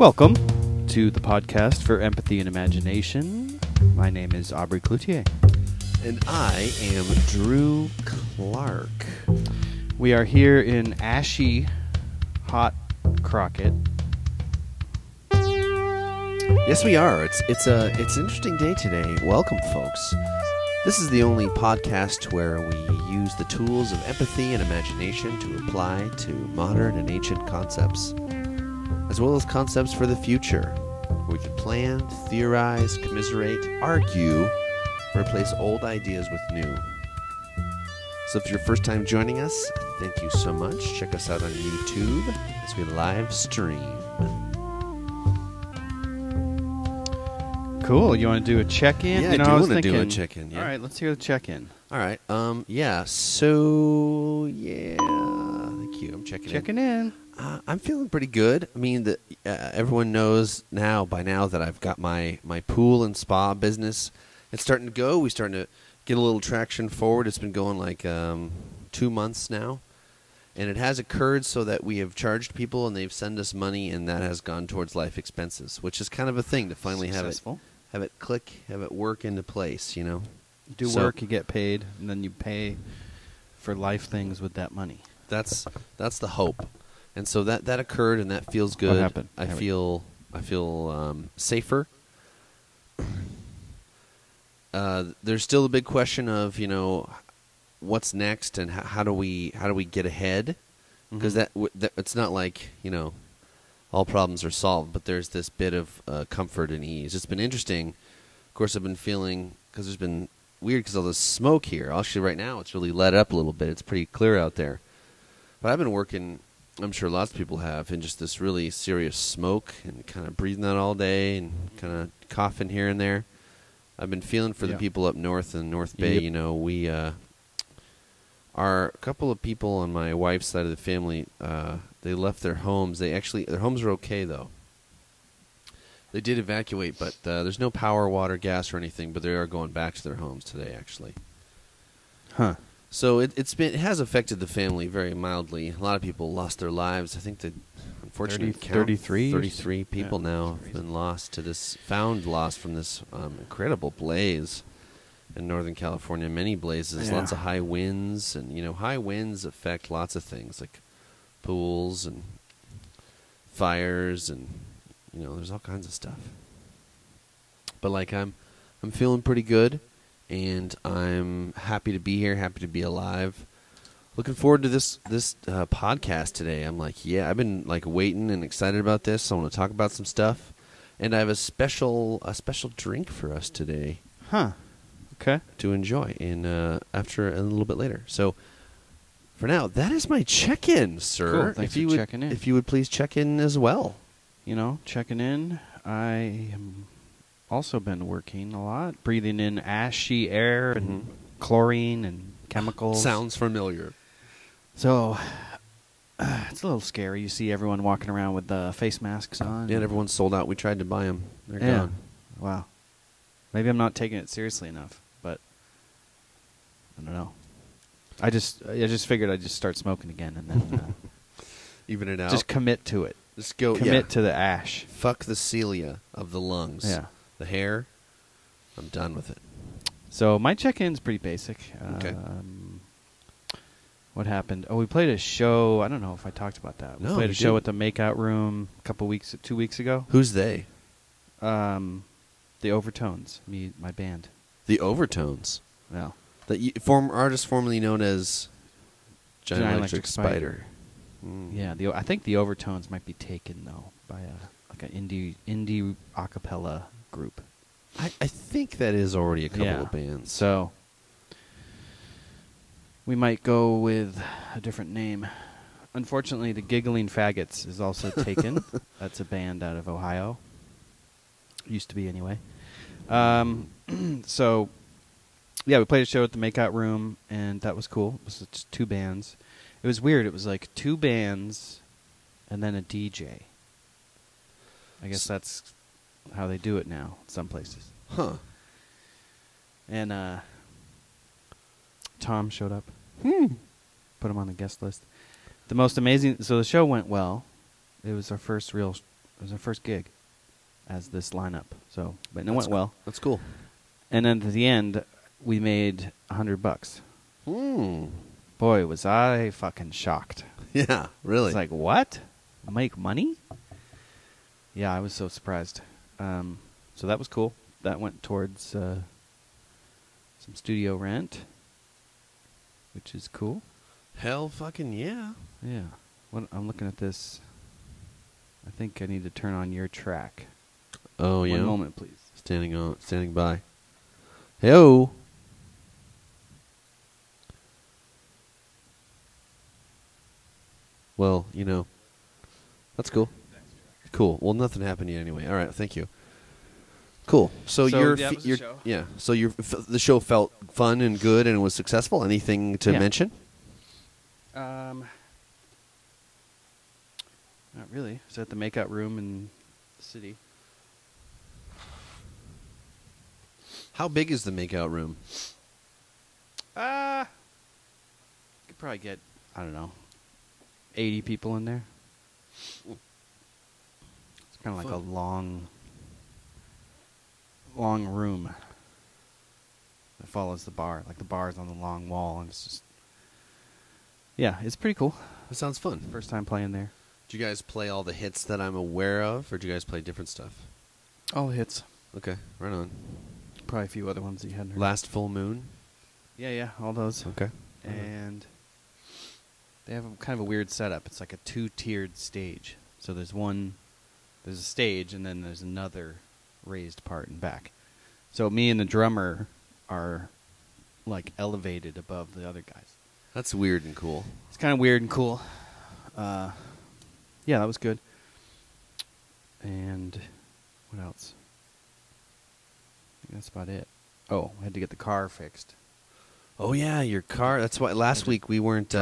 Welcome to the podcast for Empathy and Imagination. My name is Aubrey Cloutier. And I am Drew Clark. We are here in ashy, hot Crockett. Yes, we are. It's an interesting day today. Welcome, folks. This is the only podcast where we use the tools of empathy and imagination to apply to modern and ancient concepts, as well as concepts for the future. We can plan, theorize, commiserate, argue, replace old ideas with new. So if it's your first time joining us, thank you so much. Check us out on YouTube as we live stream. Cool. You want to do a check-in? Yeah, I do want to do a check-in. Yeah. All right, let's hear the check-in. All right. Yeah. So, yeah. Thank you. I'm checking in. I'm feeling pretty good. I mean, everyone knows by now that I've got my pool and spa business. It's starting to go. We're starting to get a little traction forward. It's been going like 2 months now. And it has occurred so that we have charged people and they've sent us money, and that has gone towards life expenses, which is kind of a thing to finally have it click, have it work into place, you know. Do work, you get paid, and then you pay for life things with that money. That's the hope. And so that occurred, and that feels good. What happened? I feel safer. There's still a big question of, you know, what's next and how do we get ahead? Because that it's not like, you know, all problems are solved, but there's this bit of comfort and ease. It's been interesting. Of course, I've been feeling, because there's been weird because all this smoke here. Actually, right now it's really let up a little bit. It's pretty clear out there. But I've been working, I'm sure lots of people have, in just this really serious smoke and kind of breathing that all day and kind of coughing here and there. I've been feeling for the people up north in North Bay. Yep. You know, we are a couple of people on my wife's side of the family. They left their homes. Their homes are okay though. They did evacuate, but there's no power, water, gas, or anything. But they are going back to their homes today, actually. Huh. So it has affected the family very mildly. A lot of people lost their lives. I think that, unfortunately, 33 people now have been lost from this incredible blaze in Northern California. Many blazes, lots of high winds, and you know, high winds affect lots of things like pools and fires, and you know, there's all kinds of stuff. But like, I'm feeling pretty good. And I'm happy to be here, happy to be alive. Looking forward to this podcast today. I'm like, I've been like waiting and excited about this. I want to talk about some stuff, and I have a special drink for us today. Huh. Okay. To enjoy after a little bit later. So, for now, that is my check-in, sir. Cool. Thanks for checking in. If you would please check in as well. You know, checking in. I am also been working a lot, breathing in ashy air and chlorine and chemicals. Sounds familiar. So it's a little scary. You see everyone walking around with face masks on. Yeah, and everyone's sold out. We tried to buy them. They're gone. Wow. Maybe I'm not taking it seriously enough, but I don't know. I just figured I'd just start smoking again and then even it out. Just commit to it. Just go. Commit to the ash. Fuck the cilia of the lungs. Yeah. The hair, I'm done with it. So my check-in's pretty basic. Okay. What happened? Oh, we played a show. I don't know if I talked about that. We played a show at the Makeout Room 2 weeks ago. Who's they? The Overtones, my band. The Overtones? Yeah. The artist formerly known as Giant Electric Spider. Yeah, I think the Overtones might be taken, though, by an indie a cappella group. I think that is already a couple of bands. So we might go with a different name. Unfortunately, the Giggling Faggots is also taken. That's a band out of Ohio. Used to be, anyway. So, yeah, we played a show at the Makeout Room, and that was cool. It was just 2 bands. It was weird. It was like 2 bands and then a DJ. I guess that's how they do it now, some places. Huh. And Tom showed up. Put him on the guest list. The most amazing... So the show went well. It was our first real It was our first gig as this lineup. So, but it went well. That's cool. And then at the end, we made $100. Boy, was I fucking shocked. Yeah, really. It's like, what? Make money? Yeah, I was so surprised. So that was cool. That went towards some studio rent, which is cool. Hell fucking yeah. Yeah. I'm looking at this. I think I need to turn on your track. Oh, yeah. One moment, please. Standing by. Hey-o. Well, that's cool. Cool. Well, nothing happened yet anyway. All right, thank you. Cool. So the show felt fun and good and it was successful. Anything to mention? Not really. It's at the Makeout Room in the city. How big is the Makeout Room? You could probably get, 80 people in there. It's kind of like a long room that follows the bar. Like the bar's on the long wall, and it's just, it's pretty cool. That sounds fun. First time playing there. Do you guys play all the hits that I'm aware of, or do you guys play different stuff? All the hits. Okay, right on. Probably a few other ones that you hadn't heard. Last Full Moon? Yeah, all those. Okay. And they have kind of a weird setup. It's like a 2-tiered stage. So there's a stage, and then there's another raised part in back. So me and the drummer are like elevated above the other guys. That's weird and cool. It's kind of weird and cool. Yeah, that was good. And what else? I think that's about it. Oh, I had to get the car fixed. Oh yeah, your car. That's why last week we weren't.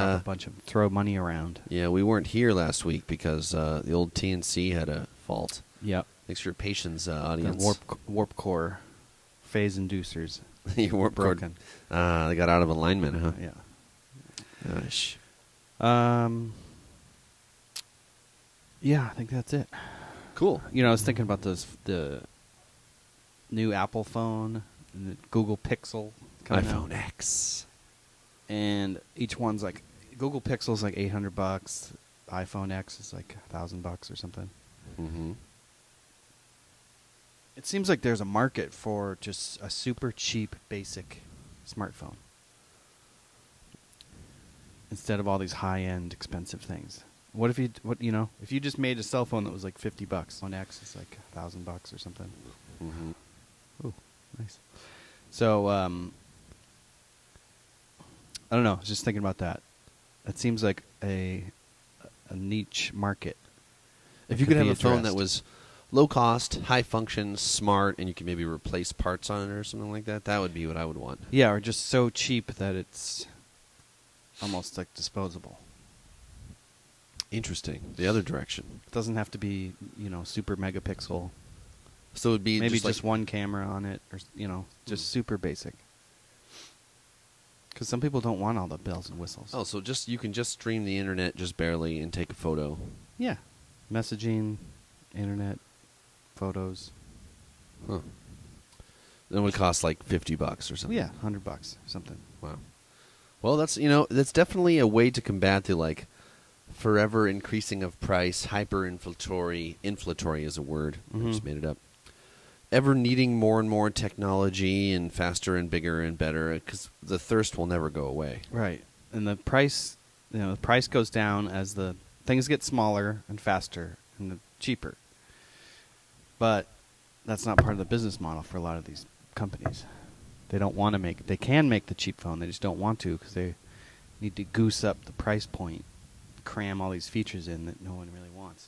Throw money around. Yeah, we weren't here last week because the old TNC had a fault. Yep. Thanks for your patience, audience. The warp core phase inducers. Your warp broken. They got out of alignment, huh? Yeah. Gosh. Yeah, I think that's it. Cool. I was thinking about the new Apple phone and the Google Pixel. iPhone X. And each one's like, Google Pixel's like $800. iPhone X is like $1,000 or something. Mm-hmm. It seems like there's a market for just a super cheap, basic smartphone instead of all these high-end, expensive things. What if if you just made a cell phone that was like $50? On X is like $1,000 or something. Mm-hmm. Ooh, nice. So, I don't know. I was just thinking about that. It seems like a niche market. If you could have a phone that was low cost, high function, smart, and you could maybe replace parts on it or something like that, that would be what I would want. Yeah, or just so cheap that it's almost like disposable. Interesting. The other direction. It doesn't have to be, super megapixel. So it would be maybe just one camera on it, or just super basic. Because some people don't want all the bells and whistles. Oh, so you can just stream the internet just barely and take a photo. Yeah, messaging, internet, photos. Huh. Then it would cost like $50 or something. Yeah, $100 or something. Wow. Well, that's definitely a way to combat the forever increasing of price. Inflatory is a word. Mm-hmm. I just made it up. Ever needing more and more technology and faster and bigger and better, because the thirst will never go away. Right, and the price goes down as the things get smaller and faster and cheaper. But that's not part of the business model for a lot of these companies. They don't want to they can make the cheap phone. They just don't want to because they need to goose up the price point, cram all these features in that no one really wants.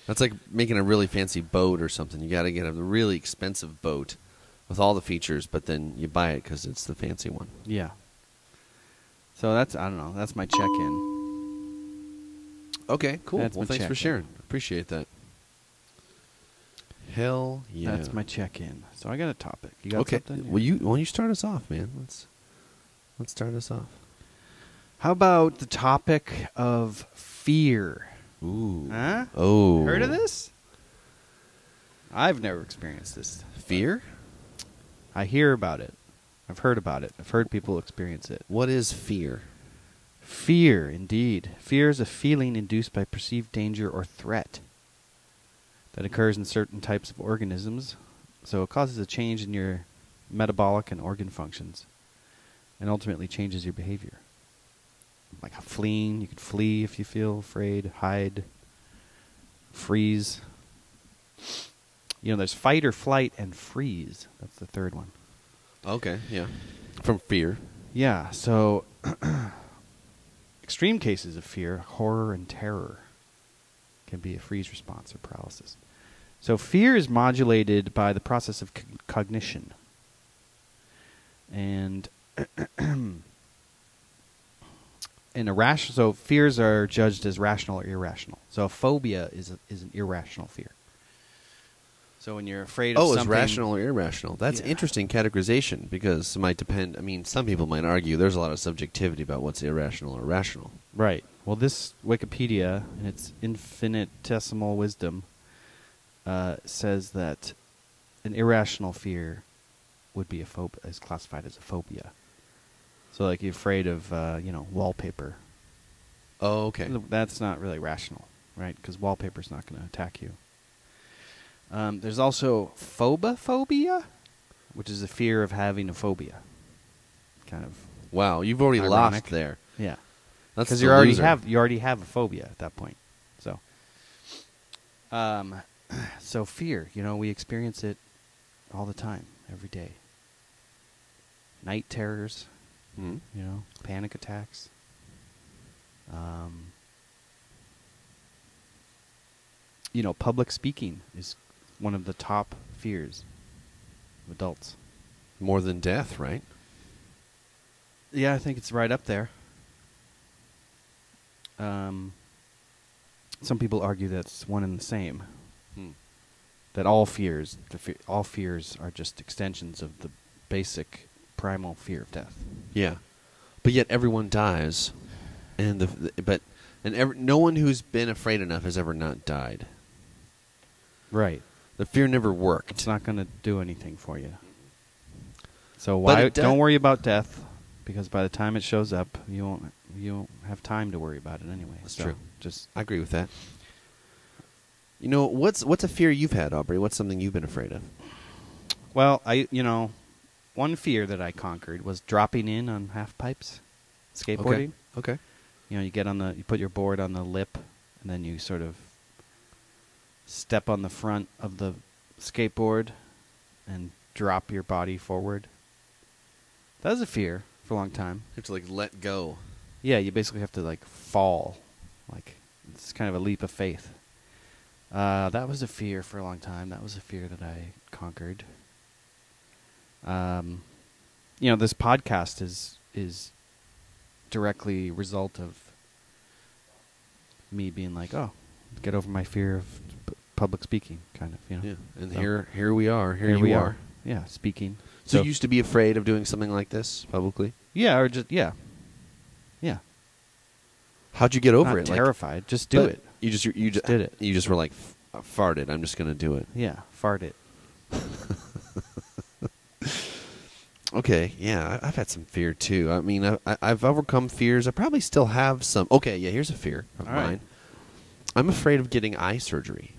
That's like making a really fancy boat or something. You got to get a really expensive boat with all the features, but then you buy it because it's the fancy one. Yeah. So I don't know. That's my check-in. Okay, cool. That's well, thanks for sharing. Appreciate that. Hell yeah. That's my check-in. So I got a topic. You got something? Well, why don't you start us off, man? Let's start us off. How about the topic of fear? Ooh. Huh? Oh. Heard of this? I've never experienced this. Fear? I hear about it. I've heard about it. I've heard people experience it. What is fear? Fear, indeed. Fear is a feeling induced by perceived danger or threat that occurs in certain types of organisms. So it causes a change in your metabolic and organ functions and ultimately changes your behavior. Like fleeing, you could flee if you feel afraid, hide, freeze. You know, there's fight or flight and freeze. That's the third one. Okay, yeah. From fear. Yeah, so extreme cases of fear, horror and terror, can be a freeze response or paralysis. So fear is modulated by the process of cognition. And so fears are judged as rational or irrational. So a phobia is an irrational fear. So when you're afraid of something... it's rational or irrational. That's interesting categorization because it might depend. I mean, some people might argue there's a lot of subjectivity about what's irrational or rational. Right. Well, this Wikipedia, in its infinitesimal wisdom, says that an irrational fear would be is classified as a phobia. So, like, you're afraid of, wallpaper. Oh, okay. That's not really rational, right? Because wallpaper's not going to attack you. There's also phobophobia, which is a fear of having a phobia. Kind of. Wow, you've already ironic. lost there. Yeah, because you already have a phobia at that point. So, so fear. We experience it all the time, every day. Night terrors. Mm-hmm. Panic attacks. Public speaking is one of the top fears of adults. More than death, right? Yeah, I think it's right up there. Some people argue that it's one and the same. That all fears are just extensions of the basic primal fear of death. Yeah, but yet everyone dies, and no one who's been afraid enough has ever not died. Right. The fear never worked. It's not going to do anything for you. So don't worry about death, because by the time it shows up, you won't have time to worry about it anyway. That's true. I agree with that. What's a fear you've had, Aubrey? What's something you've been afraid of? Well, one fear that I conquered was dropping in on half pipes, skateboarding. Okay. You put your board on the lip, and then you sort of step on the front of the skateboard and drop your body forward. That was a fear for a long time. You have to let go. Yeah, you basically have to fall. It's kind of a leap of faith. That was a fear for a long time. That was a fear that I conquered. This podcast is directly a result of me being get over my fear of public speaking, kind of, Yeah, and here we are. Here we are. Yeah, speaking. So you used to be afraid of doing something like this publicly? Yeah, or just yeah. How'd you get over Not it? Terrified. Just do it. You just did it. You just were like, farted. I'm just gonna do it. Yeah, fart it. Okay, yeah, I've had some fear too. I mean, I've overcome fears. I probably still have some. Okay, yeah, here's a fear of mine. Right. I'm afraid of getting eye surgery.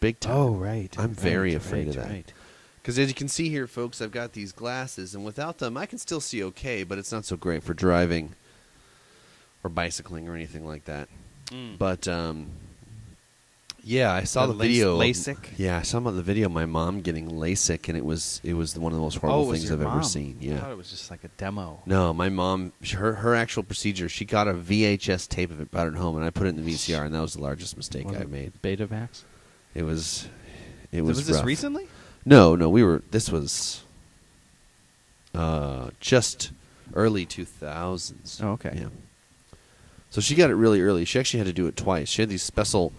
Big time. Oh, right. I'm very afraid of that. Right. Because as you can see here, folks, I've got these glasses, and without them, I can still see okay, but it's not so great for driving or bicycling or anything like that. But, yeah, I saw the video. LASIK? Yeah, I saw the video of my mom getting LASIK, and it was one of the most horrible things I've ever seen. Yeah. I thought it was just like a demo. No, my mom, her actual procedure, she got a VHS tape of it, brought it home, and I put it in the VCR, and that was the largest mistake I made. Betamax? It was Was this recently? No, this was just early 2000s. Oh, okay. Yeah. So she got it really early. She actually had to do it twice. She had these special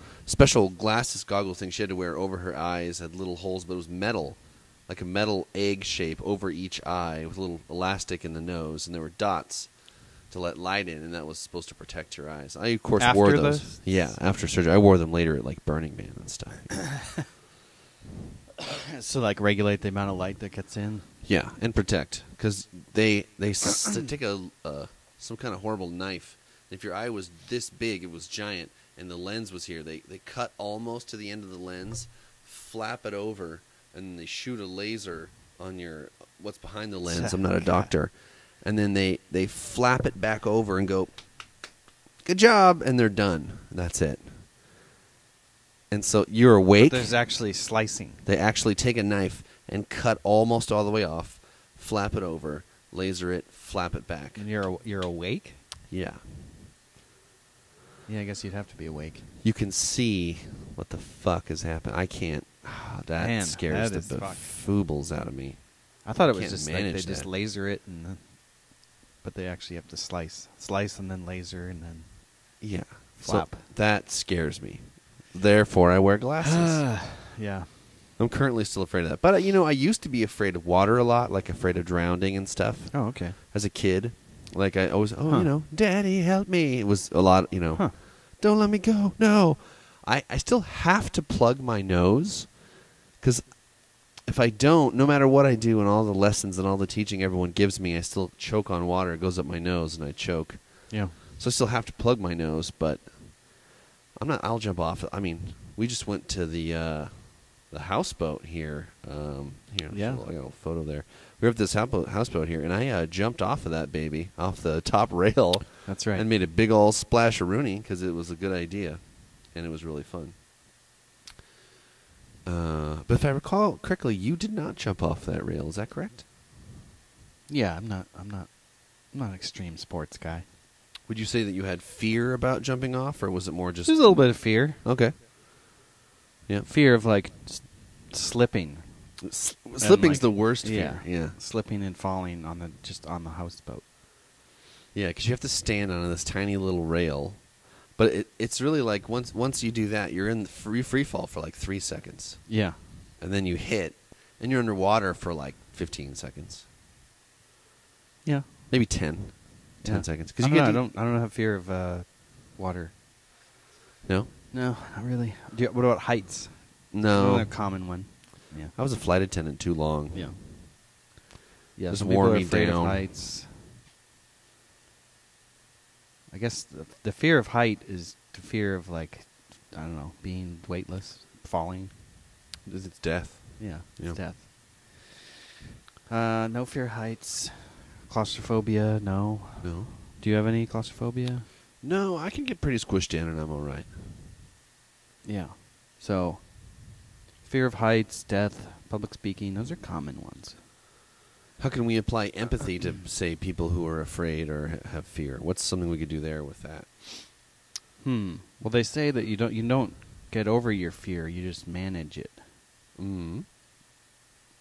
glasses, goggle things she had to wear over her eyes, had little holes, but it was metal, like a metal egg shape over each eye with a little elastic in the nose, and there were dots to let light in, and that was supposed to protect your eyes. I, of course, After wore those. Yeah, after surgery. I wore them later at, like, Burning Man and stuff. So, like, regulate the amount of light that gets in? Yeah, and protect. Because they take some kind of horrible knife. If your eye was this big, it was giant, and the lens was here, they cut almost to the end of the lens, flap it over, and they shoot a laser on what's behind the lens. I'm not a doctor. And then they flap it back over and go, good job, and they're done. That's it. And so you're awake. But there's actually slicing. They actually take a knife and cut almost all the way off, flap it over, laser it, flap it back. And you're awake? Yeah. Yeah, I guess you'd have to be awake. You can see what the fuck is happening. I can't. That Man, scares that the is foobles out of me. I thought it was Can't just like manage they just that. laser it, but they actually have to slice and then laser and then Yeah. flap. So that scares me. Therefore, I wear glasses. Yeah. I'm currently still afraid of that. But, I used to be afraid of water a lot, like afraid of drowning and stuff. Oh, okay. As a kid. Like, I always, Daddy, help me. It was a lot, don't let me go. No. I still have to plug my nose because if I don't, no matter what I do and all the lessons and all the teaching everyone gives me, I still choke on water. It goes up my nose and I choke. Yeah. So I still have to plug my nose, but I'll jump off. I mean, we just went to the houseboat here. Yeah. I got a photo there. We were at this houseboat here, and I jumped off of that baby, off the top rail. That's right. And made a big old splash-a-rooney because it was a good idea, and it was really fun. But if I recall correctly, you did not jump off that rail. Is that correct? Yeah, I'm not an extreme sports guy. Would you say that you had fear about jumping off, or was it more just... There's a little bit of fear. Okay. Yeah. Fear of, like, slipping. Slipping's the worst fear. Yeah. Slipping and falling on the houseboat. Yeah, because you have to stand on this tiny little rail. But it's really like once you do that, you're in the free fall for like 3 seconds. Yeah. And then you hit, and you're underwater for like 15 seconds. Yeah. Maybe 10 seconds. I don't have fear of water. No? No, not really. What about heights? No. Another common one. Yeah. I was a flight attendant too long. Yeah. Yeah. Just Some wore people are me afraid down. of heights. I guess the fear of height is the fear of, like, I don't know, being weightless, falling. It's death. Yeah, Yeah. it's death. No fear of heights. Claustrophobia, no. No. Do you have any claustrophobia? No, I can get pretty squished in, and I'm all right. Yeah. So, fear of heights, death, public speaking, those are common ones. How can we apply empathy to, say, people who are afraid or have fear? What's something we could do there with that? Well, they say that you don't get over your fear, you just manage it. Mm-hmm.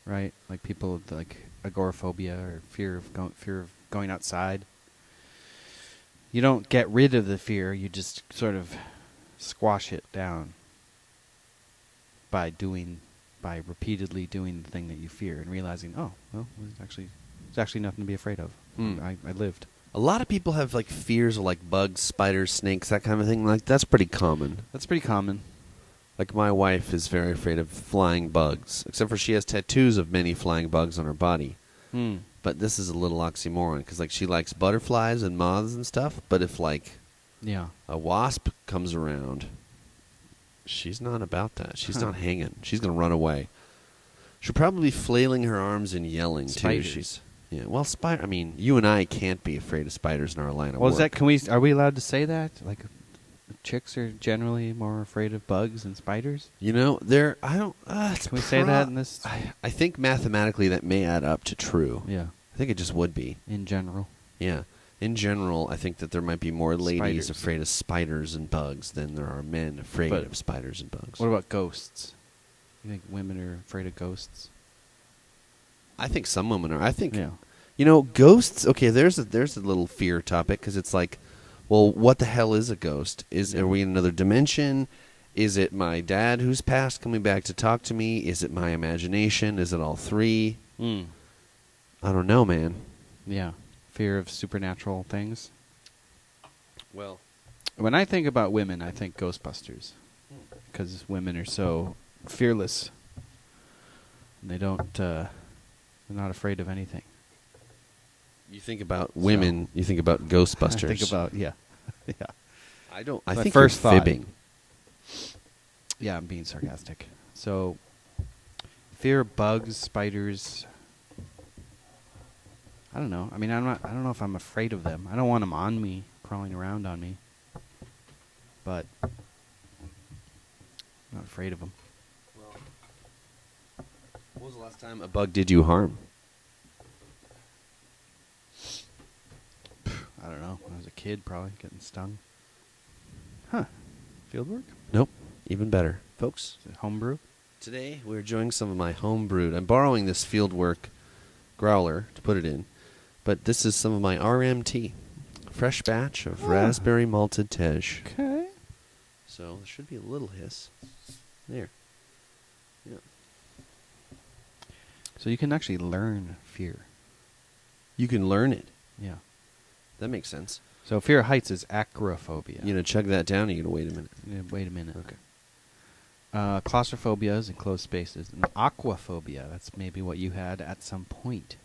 Right? Like people with, like, agoraphobia or fear of going outside. You don't get rid of the fear, you just sort of squash it down by repeatedly doing the thing that you fear and realizing, oh, well, it's actually nothing to be afraid of. I lived. A lot of people have like fears of like bugs, spiders, snakes, that kind of thing. Like that's pretty common. That's pretty common. Like my wife is very afraid of flying bugs, except for she has tattoos of many flying bugs on her body. But this is a little oxymoron because like she likes butterflies and moths and stuff. But if like a wasp comes around, she's not about that. She's not hanging. She's gonna run away. She'll probably be flailing her arms and yelling Spiders. too. Well, I mean, you and I can't be afraid of spiders in our line of Well, work. are we allowed to say that? Like, chicks are generally more afraid of bugs and spiders? I don't. Can we say that in this? I think mathematically that may add up to true. Yeah. I think it just would be. In general. Yeah. In general, I think that there might be more ladies Spiders. afraid of spiders and bugs than there are men afraid of spiders and bugs. What about ghosts? You think women are afraid of ghosts? I think some women are. I think, Yeah. Ghosts, okay, there's a little fear topic because it's like, well, what the hell is a ghost? Are we in another dimension? Is it my dad who's passed coming back to talk to me? Is it my imagination? Is it all three? I don't know, man. Yeah. Fear of supernatural things? Well, when I think about women, I think Ghostbusters, because women are so fearless. And they don't. They're not afraid of anything. you think about women, you think about Ghostbusters. I think about yeah. I don't. My I think first you're thought. fibbing. Yeah, I'm being sarcastic. So, fear of bugs, spiders. I don't know. I mean, I don't know if I'm afraid of them. I don't want them on me, crawling around on me. But I'm not afraid of them. When was the last time a bug did you harm? I don't know. When I was a kid, probably getting stung. Huh? Fieldwork? Nope. Even better, folks. Is it homebrew? Today we're enjoying some of my home brewed. I'm borrowing this Fieldwork growler to put it in, but this is some of my RMT, fresh batch of raspberry malted tej. Okay. So there should be a little hiss. There. Yeah. So you can actually learn fear. You can learn it. Yeah. That makes sense. So fear of heights is acrophobia. You gonna chug that down? Or you gonna wait a minute? Yeah, wait a minute. Okay. Claustrophobia is enclosed spaces. And aquaphobia, that's maybe what you had at some point.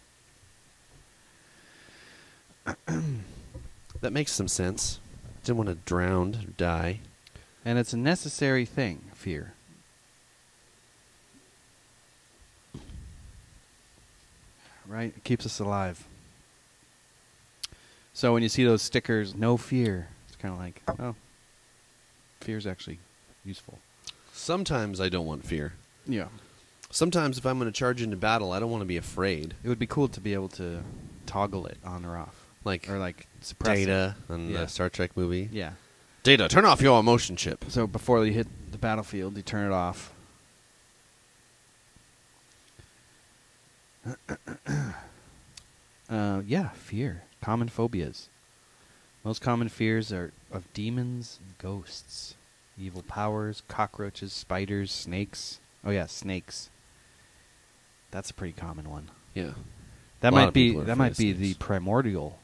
That makes some sense. Didn't want to drown or die. And it's a necessary thing, fear. Right? It keeps us alive. So when you see those stickers, no fear, it's kind of like, oh, fear's actually useful. Sometimes I don't want fear. Yeah. Sometimes if I'm going to charge into battle, I don't want to be afraid. It would be cool to be able to toggle it on or off. Like Or like suppress Data it. on Yeah. the Star Trek movie. Yeah. Data, turn off your emotion chip. So before you hit the battlefield, you turn it off. Yeah, fear. Common phobias. Most common fears are of demons and ghosts. Evil powers, cockroaches, spiders, snakes. Oh yeah, snakes. That's a pretty common one. Yeah. That A lot might of be people are that afraid might of be the snakes. primordial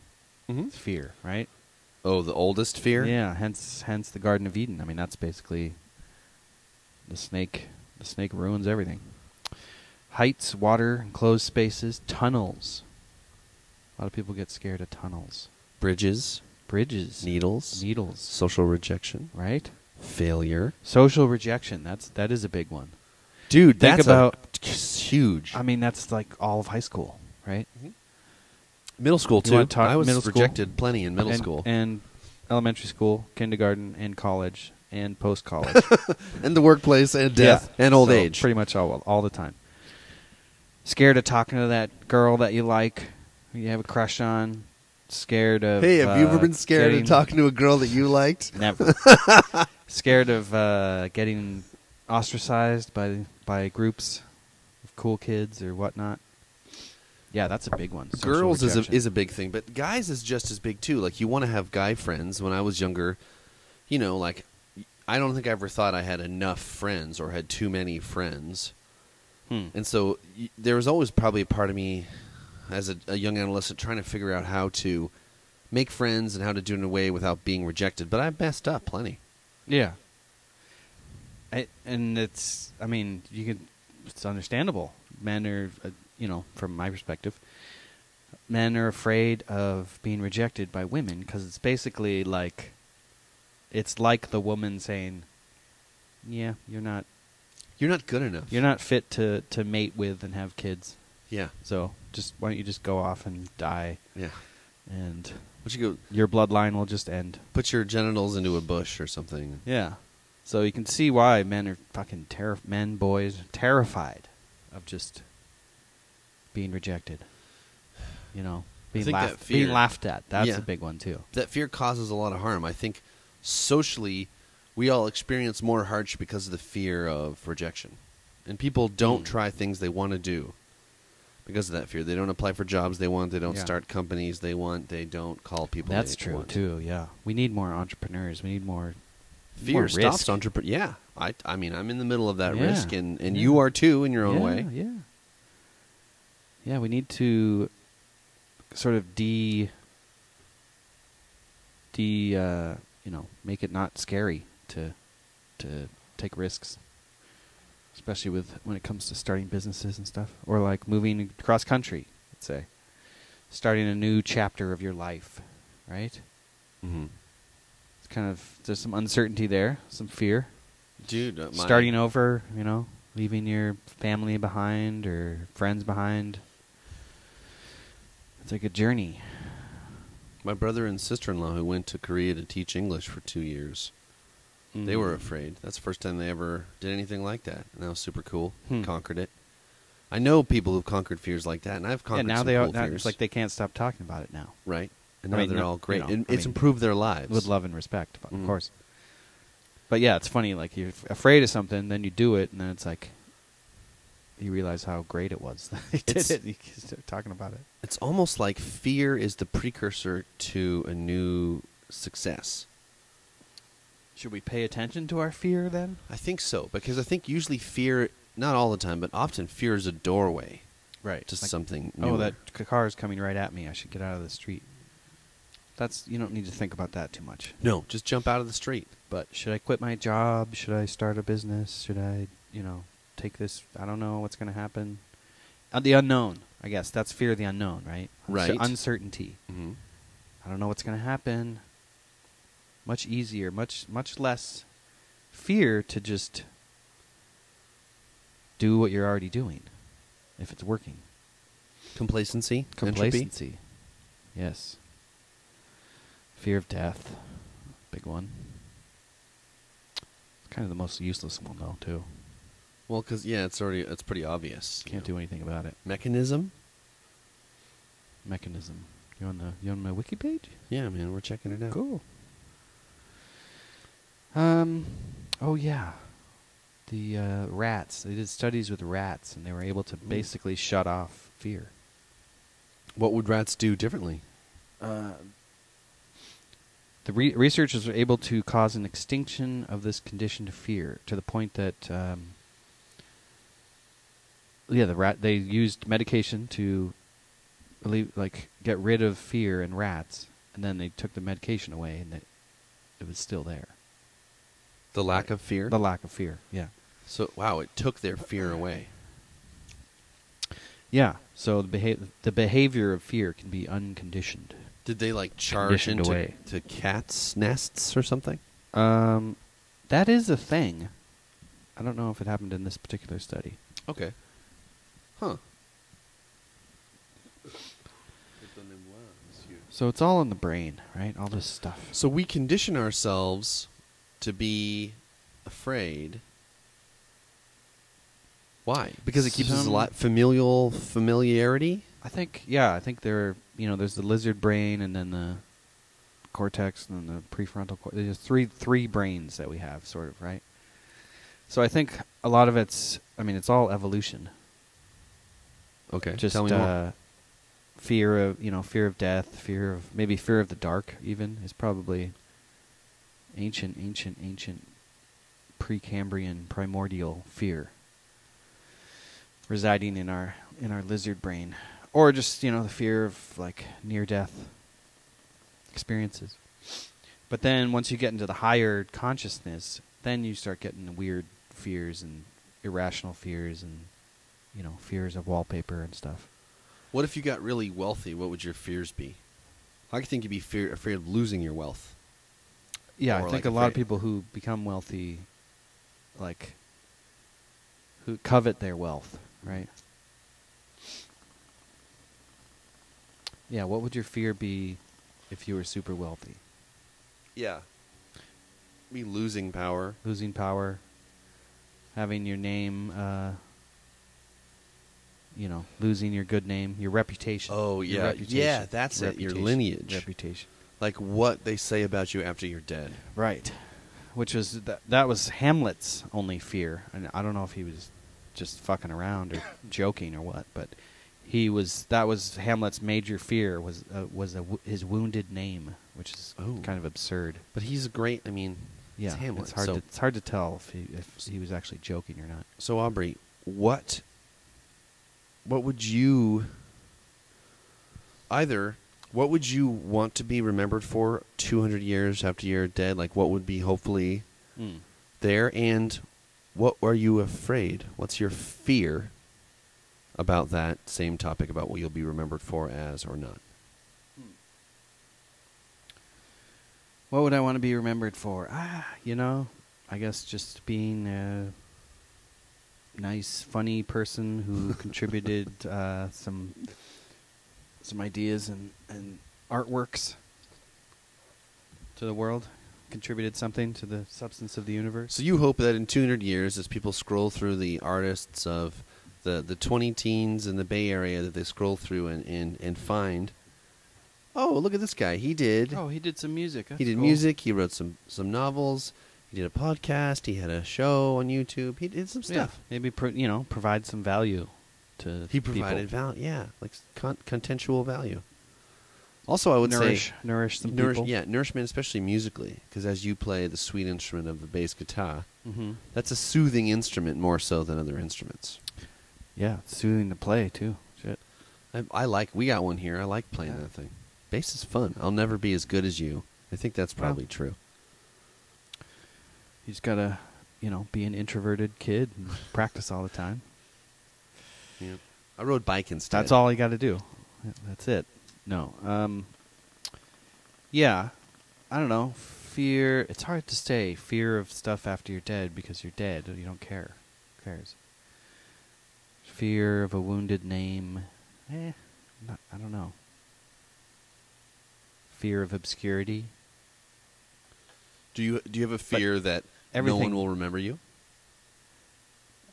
Mm-hmm. fear, right? Oh, the oldest fear? Yeah, hence the Garden of Eden. I mean, that's basically the snake. The snake ruins everything. Heights, water, enclosed spaces, tunnels. A lot of people get scared of tunnels. Bridges, Bridges, needles, needles, social rejection, right? failure. Social rejection. That is a big one. Dude, Think that's about- huge. I mean, that's like all of high school, right? Middle school, You too. wanna talk I was middle school? rejected plenty in middle and, school. and elementary school, kindergarten, and college, and post college. And the workplace, and death, and old So age. Pretty much all the time. Scared of talking to that girl that you like, you have a crush on. Scared of. Hey, have you ever been scared getting- of talking to a girl that you liked? Never. Scared of getting ostracized by groups of cool kids or whatnot. Yeah, that's a big one. Social Girls rejection. is a big thing, but guys is just as big too. Like, you want to have guy friends. When I was younger, you know, like, I don't think I ever thought I had enough friends or had too many friends. And so there was always probably a part of me as a young adolescent trying to figure out how to make friends and how to do it in a way without being rejected. But I messed up plenty. Yeah. And it's, I mean, it's understandable. Men are, from my perspective, men are afraid of being rejected by women because it's basically like, it's like the woman saying, yeah, you're not good enough. You're not fit to mate with and have kids. Yeah. So why don't you just go off and die? Yeah. And But you go your bloodline will just end. put your genitals into a bush or something. Yeah. So you can see why men are fucking boys, terrified of just being rejected. Being think laughed, that fear- being laughed at. That's Yeah. a big one too. That fear causes a lot of harm. I think socially we all experience more hardship because of the fear of rejection. And people don't try things they want to do because of that fear. They don't apply for jobs they want. They don't Yeah. start companies they want. They don't call people That's they true want. too. Yeah, we need more entrepreneurs. We need more Fear stops risk. entrepreneur. Yeah. I mean, I'm in the middle of that Yeah. risk, and Yeah. you are too in your own yeah, way. Yeah. Yeah, we need to sort of make it not scary to take risks, especially when it comes to starting businesses and stuff, or like moving across country. Let's say, starting a new chapter of your life, right? Mm-hmm. It's kind of there's some uncertainty there, some fear. Dude, starting over, leaving your family behind or friends behind. It's like a journey. My brother and sister-in-law who went to Korea to teach English for 2 years, they were afraid. That's the first time they ever did anything like that. And that was super cool. Conquered it. I know people who've conquered fears like that, and I've conquered some cool fears. It's like they can't stop talking about it now. Right. And now they're all great. It's improved their lives. With love and respect, of course. But yeah, it's funny, like you're afraid of something, then you do it, and then it's like you realize how great it was that you did it, and you start talking about it. It's almost like fear is the precursor to a new success. Should we pay attention to our fear then? I think so, because I think usually fear, not all the time, but often fear is a doorway. Right. To something new. Oh, that car is coming right at me. I should get out of the street. You don't need to think about that too much. No, just jump out of the street. But should I quit my job? Should I start a business? Should I, take this? I don't know what's going to happen. The unknown, I guess. That's fear of the unknown, right? Right. Uncertainty. Mm-hmm. I don't know what's going to happen. Much easier, much less fear to just do what you're already doing, if it's working. Complacency. Entropy. Yes. Fear of death, big one. Kind of the most useless one, though, too. Well, because it's pretty obvious. Can't do anything about it. Mechanism. You on my wiki page? Yeah, man, we're checking it out. Cool. Oh yeah, the rats. They did studies with rats, and they were able to basically shut off fear. What would rats do differently? The researchers were able to cause an extinction of this condition to fear, to the point that, they used medication to get rid of fear in rats, and then they took the medication away, and it was still there. The lack of fear? The lack of fear, yeah. So, wow, it took their fear away. Yeah, so the behavior of fear can be unconditioned. Did they charge into cats' nests or something? That is a thing. I don't know if it happened in this particular study. Okay. Huh. So it's all in the brain, right? All this stuff. So we condition ourselves to be afraid. Why? Because it keeps us alive. Familiarity? I think there's the lizard brain, and then the cortex, and then the prefrontal cortex. There's three brains that we have, sort of, right? So I think a lot of it's all evolution. Okay. Just tell me more. Fear of death, fear of the dark, even, is probably ancient Precambrian primordial fear residing in our lizard brain. Or just, the fear of, near-death experiences. But then once you get into the higher consciousness, then you start getting the weird fears and irrational fears and, fears of wallpaper and stuff. What if you got really wealthy? What would your fears be? I think you'd be afraid of losing your wealth. Yeah, I think a lot of people who become wealthy, who covet their wealth, right? Yeah, what would your fear be if you were super wealthy? Yeah. Me losing power. Losing power. Having your name, losing your good name, your reputation. Oh, yeah. Reputation. Yeah, that's it. Your lineage. Reputation. Like what they say about you after you're dead. Right. Which was, that was Hamlet's only fear. And I don't know if he was just fucking around or joking or what, but that was Hamlet's major fear was his wounded name, which is kind of absurd. But he's great. Yeah, it's Hamlet. It's hard to tell if he was actually joking or not. So Aubrey, what would you either What would you want to be remembered for 200 years after you're dead? Like, what would be hopefully there? And what are you afraid? What's your fear about that same topic, about what you'll be remembered for as or not? What would I want to be remembered for? I guess just being a nice, funny person who contributed some ideas and artworks to the world, contributed something to the substance of the universe. So you hope that in 200 years, as people scroll through the artists of the 20 teens in the Bay Area, that they scroll through and find, oh, look at this guy. He did some music. That's he did cool. music. He wrote some novels. He did a podcast. He had a show on YouTube. He did some stuff. Yeah, maybe provide some value to He provided value. Yeah, like contentual value. Also, I would say nourish some people. Yeah, nourishment, especially musically, because as you play the sweet instrument of the bass guitar, that's a soothing instrument more so than other instruments. Yeah, it's soothing to play too. Shit. We got one here. I like playing that thing. Bass is fun. I'll never be as good as you. I think that's probably true. You just gotta, be an introverted kid and practice all the time. Yeah. I rode bike instead. That's all you got to do. That's it. No. Yeah. I don't know. Fear. It's hard to say. Fear of stuff after you're dead because you're dead. You don't care. Who cares? Fear of a wounded name. I don't know. Fear of obscurity. Do you have a fear that no one will remember you?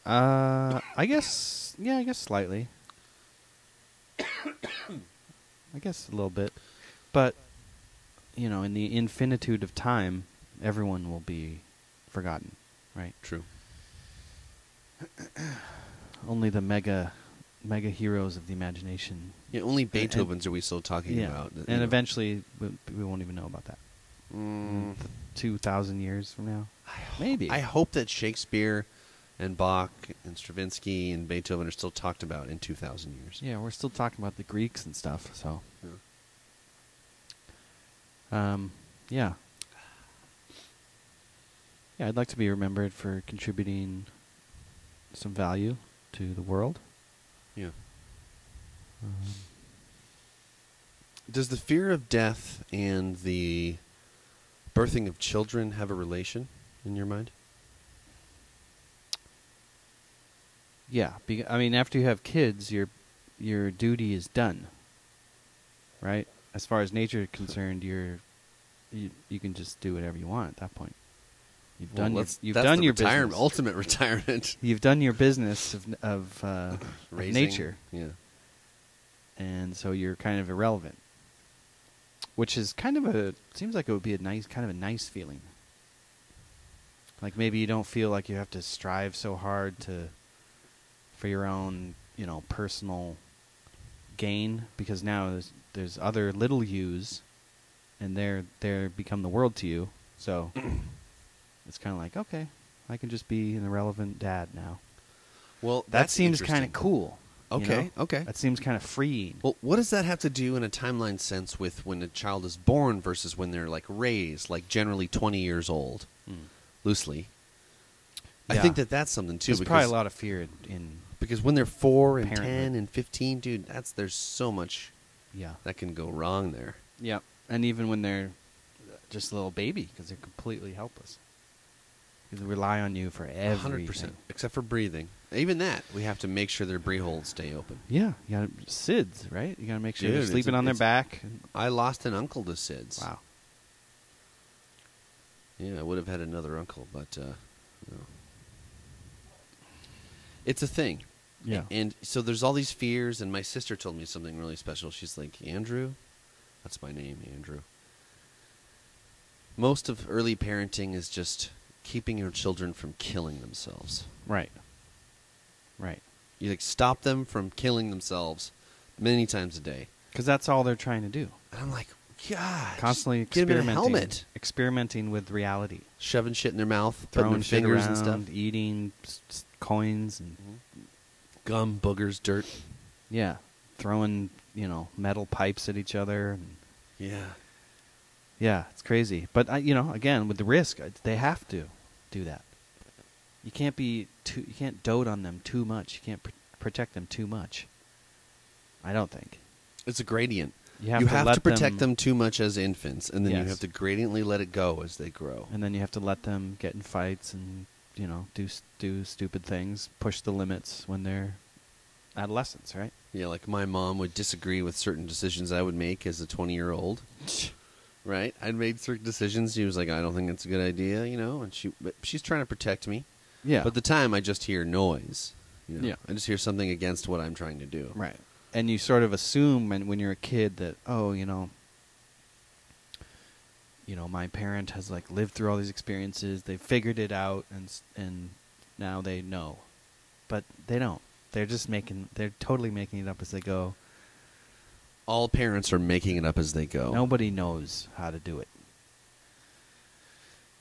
I guess slightly. I guess a little bit. But, in the infinitude of time, everyone will be forgotten, right? True. Only the mega heroes of the imagination. Yeah, only Beethoven's are we still talking about. And eventually we won't even know about that. 2,000 years from now. Maybe. I hope that Shakespeare and Bach and Stravinsky and Beethoven are still talked about in 2,000 years. Yeah, we're still talking about the Greeks and stuff, so. Yeah. Yeah, I'd like to be remembered for contributing some value to the world. Yeah. Does the fear of death and the birthing of children have a relation in your mind? Yeah, after you have kids, your duty is done. Right? As far as nature is concerned, you can just do whatever you want at that point. You've done your business. Ultimate retirement. You've done your business of nature. Yeah. And so you're kind of irrelevant. Which is seems like it would be a nice feeling. Like maybe you don't feel like you have to strive so hard for your own, personal gain, because now there's other little yous, and they're become the world to you. So it's kind of like, okay, I can just be an irrelevant dad now. Well, that seems kind of cool. Okay, okay. That seems kind of freeing. Well, what does that have to do in a timeline sense with when a child is born versus when they're raised, generally 20 years old, loosely? Yeah. I think that's something too. There's probably a lot of fear in because when they're 4 and parenthood. 10 and 15, dude, there's so much that can go wrong there. Yeah, and even when they're just a little baby, because they're completely helpless. They rely on you for everything. 100%, except for breathing. Even that, we have to make sure their breath holes stay open. Yeah, you got SIDS, right? You got to make sure they're sleeping on their back. I lost an uncle to SIDS. Wow. Yeah, I would have had another uncle, but it's a thing. Yeah. And so there's all these fears, and my sister told me something really special. She's like, Andrew, that's my name, Andrew. Most of early parenting is just keeping your children from killing themselves. Right. Right. You stop them from killing themselves many times a day. Because that's all they're trying to do. And I'm like, God. Constantly experimenting with reality. Shoving shit in their mouth, throwing their shit fingers around, and stuff. Eating coins and gum, boogers, dirt. Yeah. Throwing, metal pipes at each other. And yeah, it's crazy. But again, with the risk, they have to do that. You can't you can't dote on them too much. You can't protect them too much. I don't think. It's a gradient. You have to protect them too much as infants, and then Yes. you have to gradiently let it go as they grow. And then you have to let them get in fights and do stupid things, push the limits when they're adolescents, right? Yeah, like my mom would disagree with certain decisions I would make as a 20-year-old. Right? I'd made certain decisions. She was like, I don't think that's a good idea, and she's trying to protect me. Yeah. But at the time, I just hear noise. Yeah. I just hear something against what I'm trying to do. Right. And you sort of assume when you're a kid that, my parent has lived through all these experiences, they've figured it out, and now they know. But they don't. They're totally making it up as they go. All parents are making it up as they go. Nobody knows how to do it.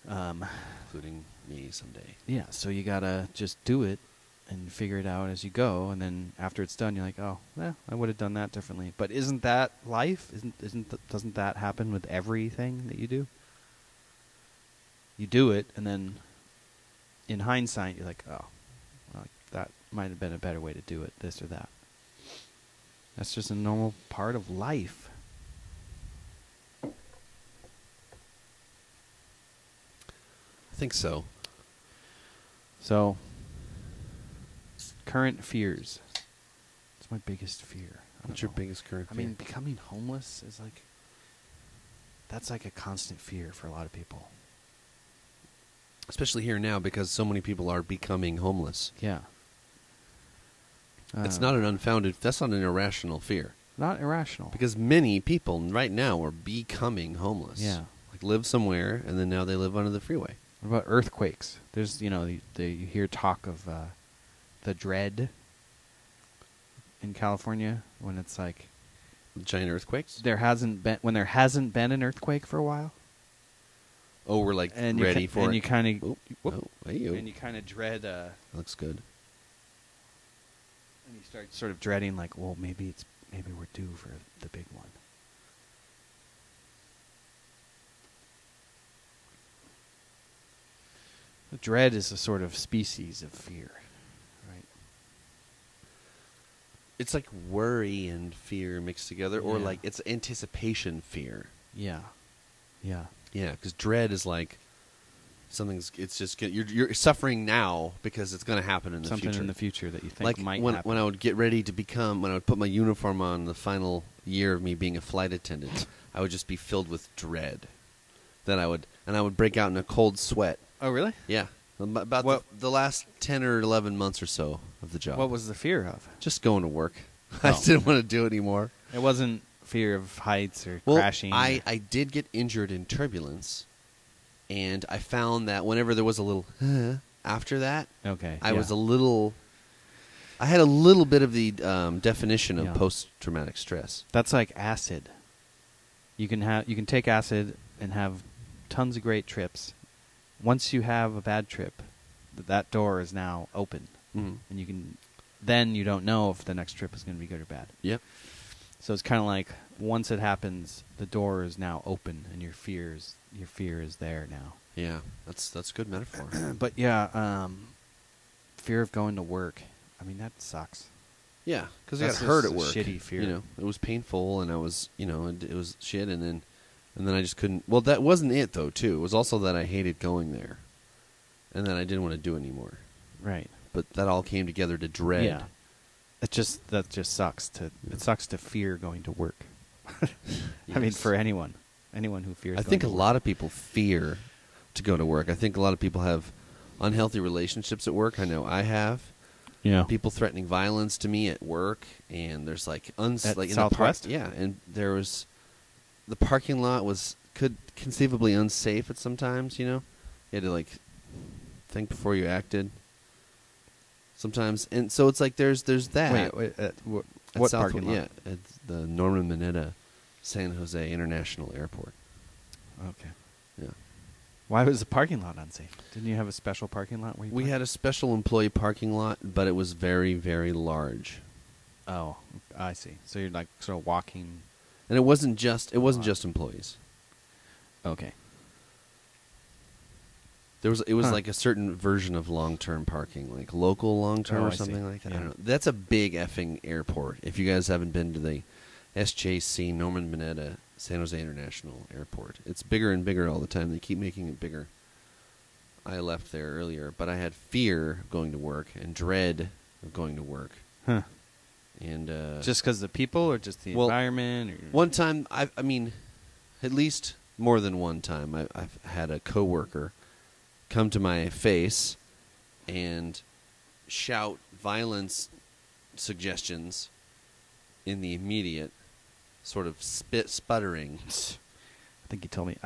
Including me someday. Yeah, so you gotta just do it and figure it out as you go, and then after it's done, you're like, oh, I would have done that differently. But isn't that life? Doesn't that happen with everything that you do? You do it, and then in hindsight, you're like, oh, well, that might have been a better way to do it, this or that. That's just a normal part of life. I think so. So, current fears. It's my biggest fear. What's your biggest current fear? I mean, becoming homeless is that's a constant fear for a lot of people. Especially here now, because so many people are becoming homeless. Yeah. It's not that's not an irrational fear. Not irrational. Because many people right now are becoming homeless. Yeah. Live somewhere, and then now they live under the freeway. What about earthquakes? There's, you hear talk of the dread in California when it's giant earthquakes? There hasn't been an earthquake for a while. Oh, we're ready for it. And you kind of and you kind of dread. That looks good. And you start sort of dreading, well, maybe we're due for the big one. The dread is a sort of species of fear, right? It's like worry and fear mixed together, or Yeah. it's anticipation fear. Yeah. Yeah. Yeah, because dread is it's just you're suffering now because it's going to happen in the Something future. in the future that you think might when happen. when I would get ready to when I would put my uniform on the final year of me being a flight attendant, I would just be filled with dread. Then I would break out in a cold sweat. Oh, really? Yeah, about the last 10 or 11 months or so of the job. What was the fear of? Just going to work. Oh. I just didn't want to do it anymore. It wasn't fear of heights or Well, crashing. I did get injured in turbulence, and I found that whenever there was a little after that, okay, I was I had a little bit of the definition of post-traumatic stress. That's like acid. You can take acid and have tons of great trips. Once you have a bad trip, that door is now open, and then you don't know if the next trip is going to be good or bad. Yep. So it's kind of like once it happens, the door is now open, and your fear is there now. Yeah, that's a good metaphor. But yeah, fear of going to work. I mean, that sucks. Yeah, because I got That's hurt just at a work. shitty fear. It was painful, and I was, it was shit, and then I just couldn't. Well, that wasn't it though. Too, it was also that I hated going there, and then I didn't want to do it anymore. Right. But that all came together to dread. Yeah. That just sucks it sucks to fear going to work. I mean, for anyone who fears. I think a lot of people fear to go to work. I think a lot of people have unhealthy relationships at work. I know I have. Yeah. People threatening violence to me at work, and there's at in Southwest. and there was the parking lot could conceivably unsafe at sometimes. You had to think before you acted. Sometimes, and so it's there's that. Wait, what parking lot? Yeah, at the Norman Mineta San Jose International Airport. Okay. Yeah. Why was the parking lot unsafe? Didn't you have a special parking lot where you We had a special employee parking lot, but it was very, very large. Oh, I see. So you're like sort of walking. And it wasn't just employees. Okay. It was like a certain version of long-term parking, like local long-term or something like that. Yeah. I don't know. That's a big effing airport. If you guys haven't been to the SJC Norman Mineta San Jose International Airport, it's bigger and bigger all the time. They keep making it bigger. I left there earlier, but I had fear of going to work and dread of going to work. Huh. And just because the people, or just the environment? Or? One time, I mean, at least more than one time, I've had a coworker come to my face and shout violence suggestions in the immediate, sort of sputtering. I think he told me.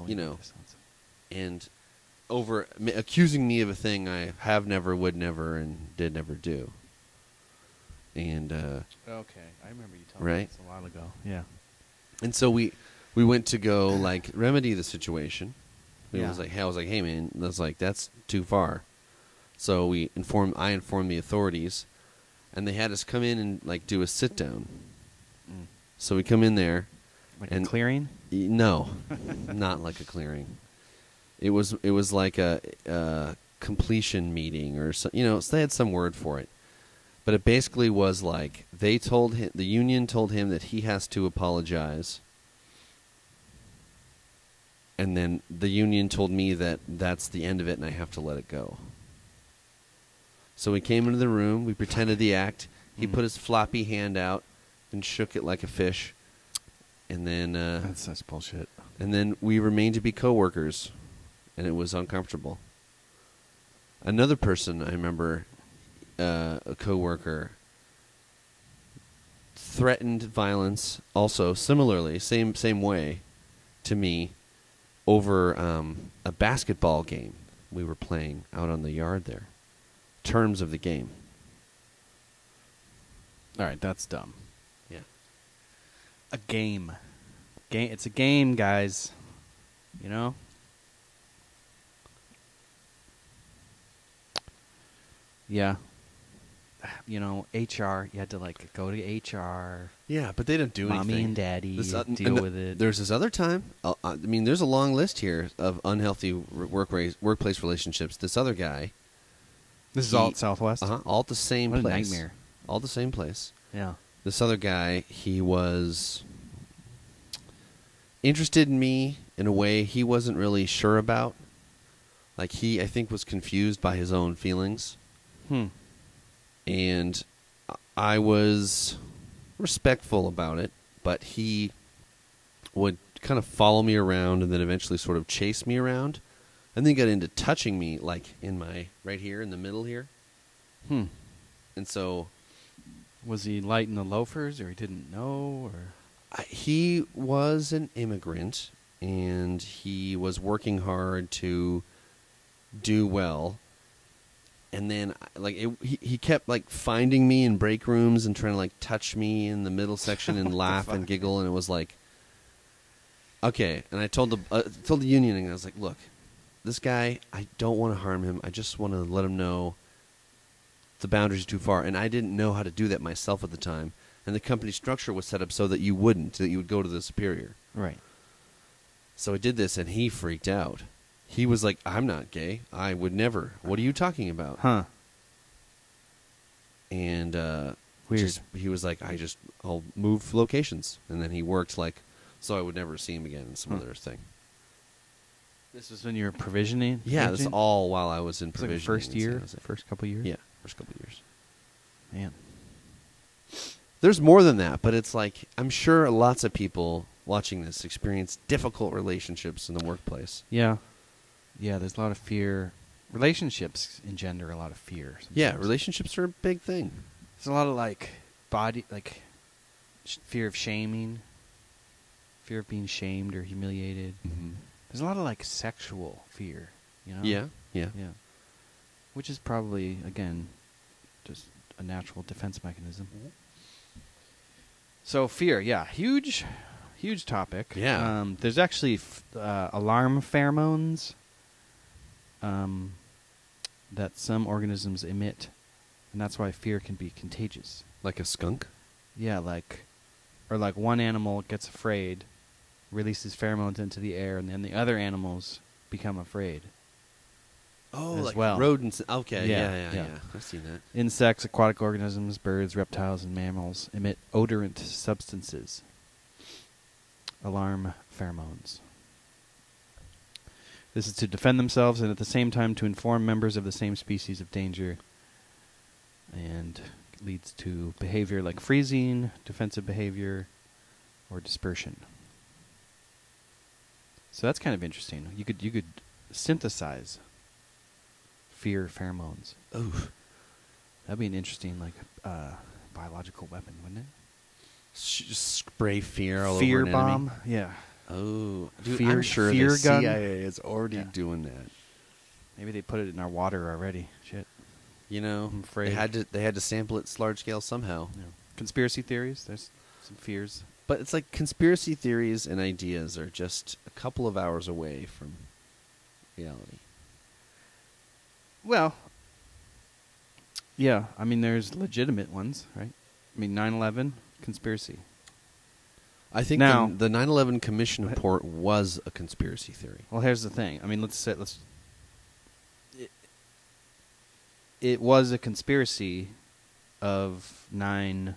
You know, and over accusing me of a thing I have never, would never, and did never do. And okay, I remember you telling me this a while ago. Yeah. And so we went to go like remedy the situation. I was like, hey man, that's too far. So I informed the authorities, and they had us come in and like do a sit down. Mm. So we come in there, like a clearing? No, not like a clearing. It was like a completion meeting or so, so they had some word for it. But it basically was like the union told him that he has to apologize. And then the union told me that that's the end of it and I have to let it go. So we came into the room, we pretended the act. He put his floppy hand out and shook it like a fish. And then that's such bullshit. And then we remained to be coworkers, and it was uncomfortable. Another person, I remember, a coworker, threatened violence, also similarly, same way, to me, over a basketball game we were playing out on the yard there. Terms of the game. All right, that's dumb. Yeah. A game. It's a game, guys. You know? Yeah. HR, you had to like go to HR. Yeah, but they didn't do anything. Mommy and daddy deal with it. There's this other time. I mean, there's a long list here of unhealthy workplace relationships. This other guy. This is all at Southwest? All at the same place. What a nightmare. All the same place. Yeah. This other guy, he was interested in me in a way he wasn't really sure about. Like, he, I think, was confused by his own feelings. And I was respectful about it, but he would kind of follow me around and then eventually sort of chase me around. And then got into touching me, like, in my, right here, in the middle here. And so... Was he light in the loafers, or he didn't know, or... He was an immigrant, and he was working hard to do well. And then, like, he kept, like, finding me in break rooms and trying to, like, touch me in the middle section and laugh and giggle, and it was like... Okay, and I told the union, and I was like, look... This guy, I don't want to harm him. I just want to let him know the boundaries are too far. And I didn't know how to do that myself at the time. And the company structure was set up so that you wouldn't, that you would go to the superior. Right. So I did this, and he freaked out. He was like, I'm not gay. I would never. What are you talking about? Huh. And weird. He was like, I'll move locations. And then he worked like, so I would never see him again and some other thing. This was when you were provisioning? Yeah, this is all while I was in provisioning. Like first year? First couple years? Yeah, first couple years. Man. There's more than that, but it's like, I'm sure lots of people watching this experience difficult relationships in the workplace. Yeah. Yeah, there's a lot of fear. Relationships engender a lot of fear. Sometimes. Yeah, relationships are a big thing. There's a lot of, like, fear of shaming. Fear of being shamed or humiliated. Mm-hmm. There's a lot of, like, sexual fear, you know? Yeah. Which is probably, again, just a natural defense mechanism. Mm-hmm. So, fear, yeah. Huge topic. Yeah. There's actually alarm pheromones that some organisms emit, and that's why fear can be contagious. Like a skunk? Yeah, or one animal gets afraid, releases pheromones into the air, and then the other animals become afraid. Oh, as like well. rodents. Okay, Yeah. yeah. I've seen that. Insects, aquatic organisms, birds, reptiles, and mammals emit odorant substances. Alarm pheromones. This is to defend themselves and at the same time to inform members of the same species of danger. And leads to behavior like freezing, defensive behavior, or dispersion. So that's kind of interesting. You could synthesize fear pheromones. Oh, that'd be an interesting biological weapon, wouldn't it? Just spray fear all fear over an bomb. enemy? Yeah. Oh, dude, fear, I'm sure fear the gun? CIA is already doing that. Maybe they put it in our water already. Shit. You know, I'm afraid. they had to sample it large scale somehow. Yeah. Conspiracy theories. There's some fears. But it's like conspiracy theories and ideas are just a couple of hours away from reality. Well, yeah. I mean, there's legitimate ones, right? I mean, 9/11 conspiracy. I think now, the 9/11 Commission report was a conspiracy theory. Well, here's the thing. I mean, it was a conspiracy of 9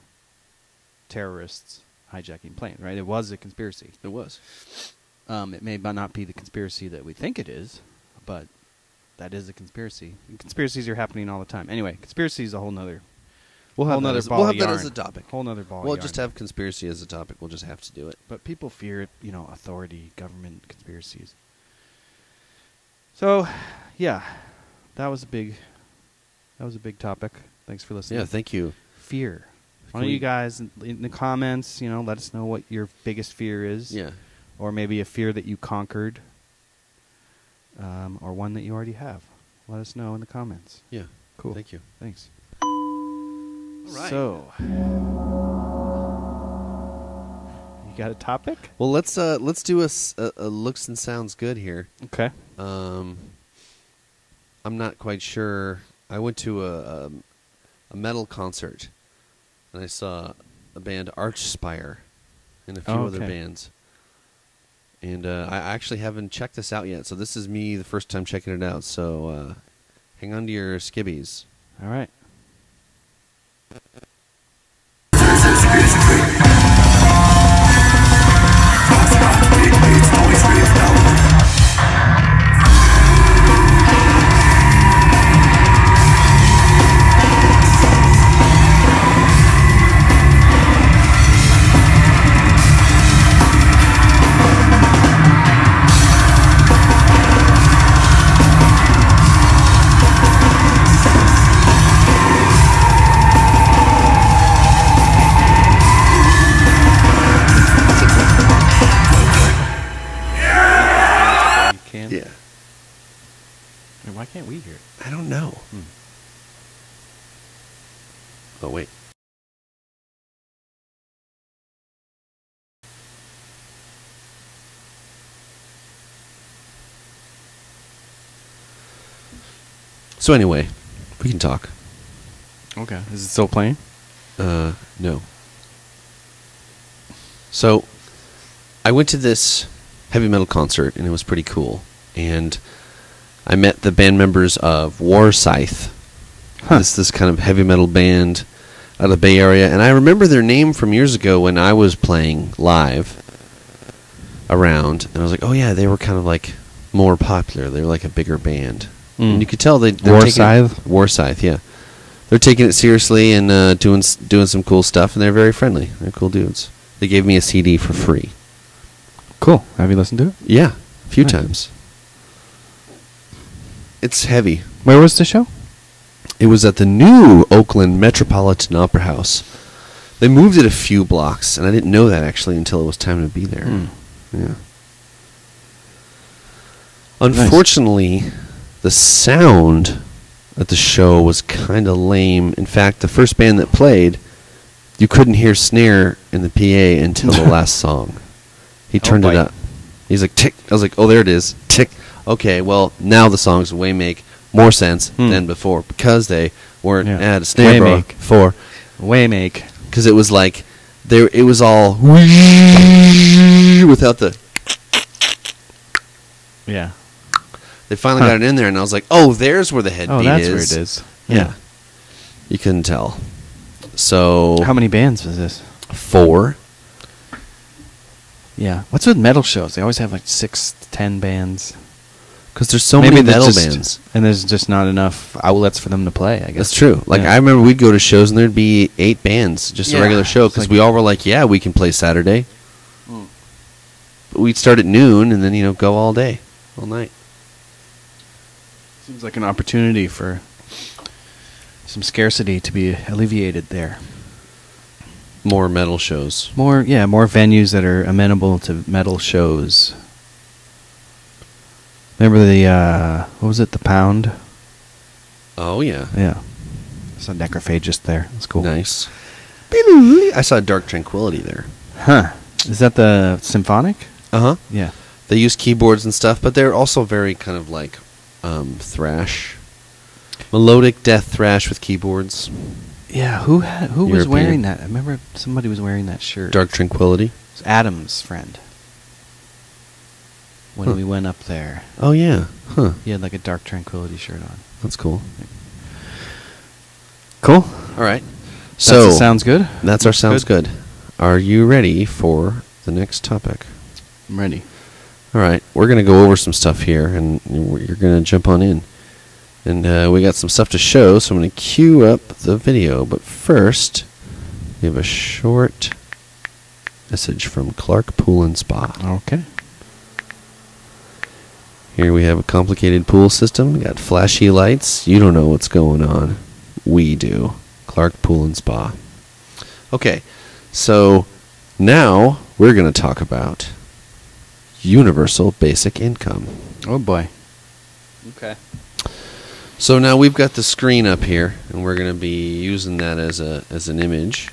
terrorists hijacking planes, right? It was a conspiracy. It was. It may not be the conspiracy that we think it is, but that is a conspiracy. And conspiracies are happening all the time. Anyway, conspiracy is a whole nother. We'll have that as a topic. Whole nother ball. We'll just have conspiracy as a topic. We'll just have to do it. But people fear, authority, government conspiracies. So, yeah, that was a big topic. Thanks for listening. Yeah, thank you. Fear. Why don't you guys in the comments, let us know what your biggest fear is. Yeah. Or maybe a fear that you conquered, or one that you already have. Let us know in the comments. Yeah. Cool. Thank you. Thanks. All right. So, you got a topic? Well, let's do a looks and sounds good here. Okay. I'm not quite sure. I went to a metal concert, and I saw a band Archspire and a few other bands. And I actually haven't checked this out yet, so this is me the first time checking it out. So hang on to your skibbies. All right. Yeah. Why can't we hear it? I don't know. Oh, wait. So anyway, we can talk. Okay. Is it still playing? No. So, I went to this heavy metal concert, and it was pretty cool. And I met the band members of Scythe. This kind of heavy metal band out of the Bay Area. And I remember their name from years ago when I was playing live around. And I was like, oh yeah, they were kind of like more popular. They were like a bigger band. And you could tell they're Scythe, yeah. They're taking it seriously and doing some cool stuff, and they're very friendly. They're cool dudes. They gave me a CD for free. Cool. Have you listened to it? Yeah, a few times. It's heavy. Where was the show? It was at the new Oakland Metropolitan Opera House. They moved it a few blocks, and I didn't know that actually until it was time to be there. Yeah. Unfortunately, the sound at the show was kind of lame. In fact, the first band that played, you couldn't hear snare in the PA until the last song. He turned it up. He's like, tick. I was like, oh, there it is. Tick. Okay, well, now the songs make more sense than before because they weren't at a snare bar for Waymake. because it was like it was all without the. Yeah. They finally got it in there, and I was like, "Oh, there's where the head beat is." Oh, that's where it is. Yeah. You couldn't tell. So how many bands was this? 4. Yeah. What's with metal shows? They always have like 6 to 10 bands. Because there's so many metal bands. And there's just not enough outlets for them to play, I guess. That's true. Like, I remember we'd go to shows and there'd be 8 bands, just a regular show, because we all were like, yeah, we can play Saturday. But we'd start at noon and then, go all day, all night. Seems like an opportunity for some scarcity to be alleviated there. More metal shows. More venues that are amenable to metal shows. Remember the, what was it, the Pound? Oh, yeah. Yeah. I saw Necrophagist there. That's cool. Nice. I saw Dark Tranquillity there. Huh. Is that the symphonic? Uh-huh. Yeah. They use keyboards and stuff, but they're also very kind of like thrash. Melodic death thrash with keyboards. Yeah, who was wearing that? I remember somebody was wearing that shirt. Dark Tranquillity? It was Adam's friend. When we went up there. Oh, yeah. Huh. He had like a Dark Tranquillity shirt on. That's cool. Cool. All right. So sounds good? That's our sounds good. Are you ready for the next topic? I'm ready. All right. We're going to go over some stuff here, and you're going to jump on in. And we got some stuff to show, so I'm going to cue up the video. But first, we have a short message from Clark Pool and Spa. Okay. Here we have a complicated pool system. We got flashy lights. You don't know what's going on. We do. Clark Pool and Spa. Okay, so now we're going to talk about universal basic income. Oh boy. Okay. So now we've got the screen up here, and we're going to be using that as an image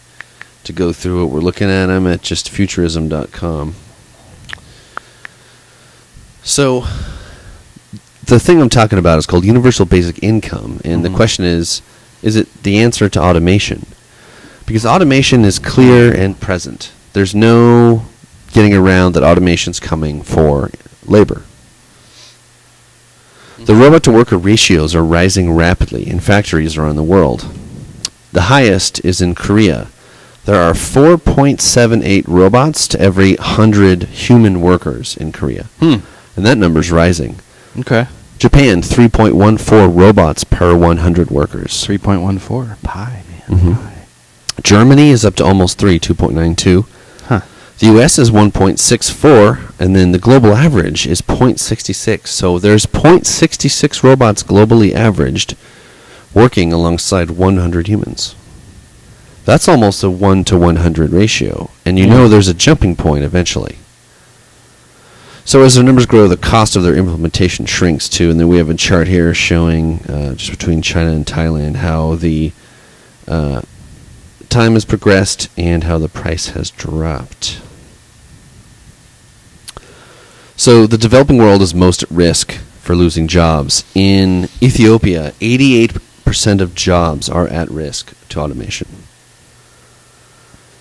to go through what we're looking at. I'm at justfuturism.com. So the thing I'm talking about is called universal basic income, and the question is it the answer to automation? Because automation is clear and present. There's no getting around that automation's coming for labor. The robot-to-worker ratios are rising rapidly in factories around the world. The highest is in Korea. There are 4.78 robots to every 100 human workers in Korea. And that number's rising. Okay. Japan, 3.14 robots per 100 workers. 3.14. Pie, man. Pie. Germany is up to almost 2.92. The U.S. is 1.64, and then the global average is 0.66. So there's 0.66 robots globally averaged working alongside 100 humans. That's almost a 1 to 100 ratio, and you know there's a jumping point eventually. So as their numbers grow, the cost of their implementation shrinks too, and then we have a chart here showing just between China and Thailand how the time has progressed and how the price has dropped. So the developing world is most at risk for losing jobs. In Ethiopia, 88% of jobs are at risk to automation.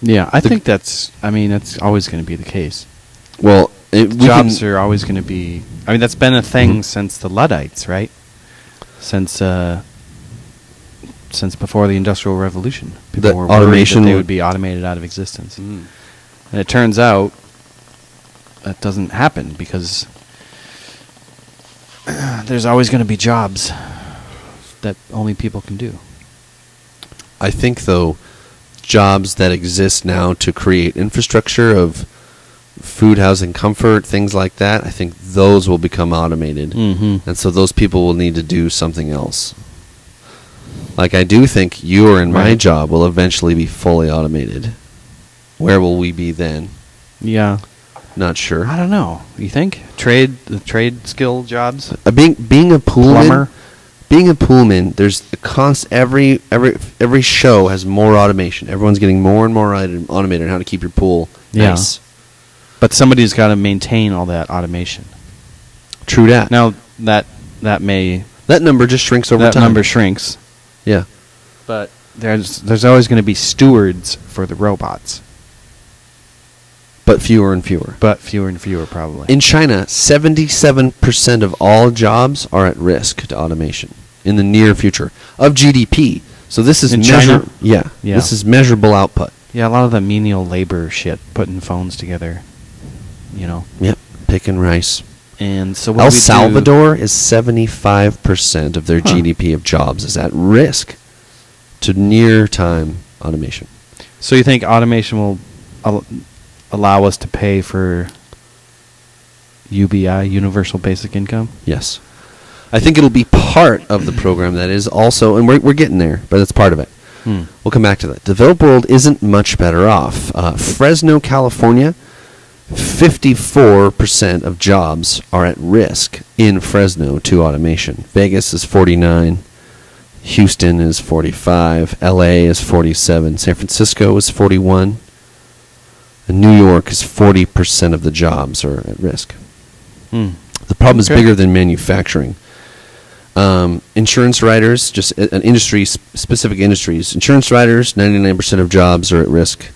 Yeah, I think that's always going to be the case. Well, jobs are always going to be... I mean, that's been a thing since the Luddites, right? Since before the Industrial Revolution. People were worried that they would be automated out of existence. And it turns out that doesn't happen because there's always going to be jobs that only people can do. I think, though, jobs that exist now to create infrastructure of food, housing, comfort, things like that, I think those will become automated. And so those people will need to do something else. Like, I do think your and my job will eventually be fully automated. Where will we be then? Yeah. Not sure. I don't know. You think? The trade skill jobs? Being a poolman, plumber? Being a poolman, there's a every show has more automation. Everyone's getting more and more automated on how to keep your pool nice. But somebody's got to maintain all that automation. True that. Now that number just shrinks over time. That number shrinks. Yeah. But there's always going to be stewards for the robots. But fewer and fewer. But fewer and fewer, probably. In China, 77% of all jobs are at risk to automation in the near future of GDP. So this is China? Yeah. This is measurable output. Yeah, a lot of the menial labor shit, putting phones together, you know. Yep, picking rice. And so what El Salvador is 75% of their GDP of jobs is at risk to near-time automation. So you think automation will allow us to pay for UBI, Universal Basic Income? Yes. I think it'll be part of the program that is also, and we're getting there, but it's part of it. We'll come back to that. The developed world isn't much better off. Fresno, California, 54% of jobs are at risk in Fresno to automation. Vegas is 49. Houston is 45. LA is 47. San Francisco is 41. And New York is 40% of the jobs are at risk. The problem is bigger than manufacturing. Insurance writers, just an industry, specific industries. Insurance writers, 99% of jobs are at risk.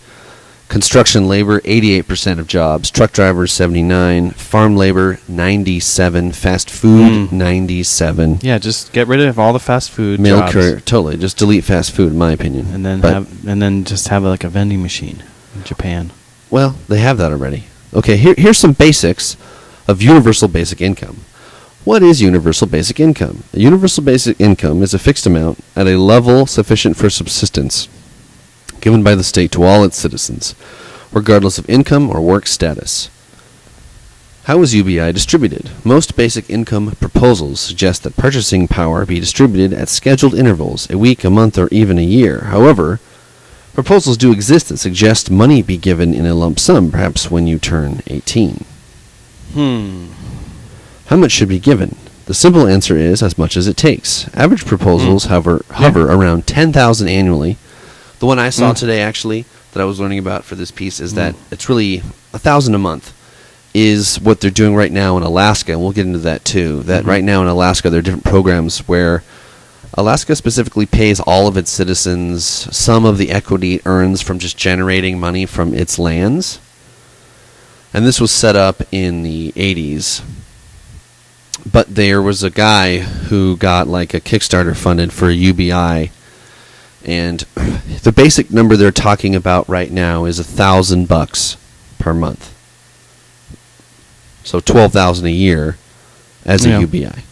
Construction labor, 88% of jobs. Truck drivers, 79. Farm labor, 97. Fast food, 97. Yeah, just get rid of all the fast food Mail jobs. courier, totally. Just delete fast food, in my opinion. And then just have like a vending machine in Japan. Well, they have that already. Okay, here's some basics of universal basic income. What is universal basic income? A universal basic income is a fixed amount at a level sufficient for subsistence, given by the state to all its citizens, regardless of income or work status. How is UBI distributed? Most basic income proposals suggest that purchasing power be distributed at scheduled intervals, a week, a month, or even a year. However, proposals do exist that suggest money be given in a lump sum, perhaps when you turn 18. How much should be given? The simple answer is as much as it takes. Average proposals hover around $10,000 annually. The one I saw today, actually, that I was learning about for this piece is that it's really $1,000 a month is what they're doing right now in Alaska, and we'll get into that too. That right now in Alaska, there are different programs where Alaska specifically pays all of its citizens some of the equity it earns from just generating money from its lands. And this was set up in the 80s. But there was a guy who got like a Kickstarter funded for a UBI, and the basic number they're talking about right now is $1,000 per month. So $12,000 a year as a UBI.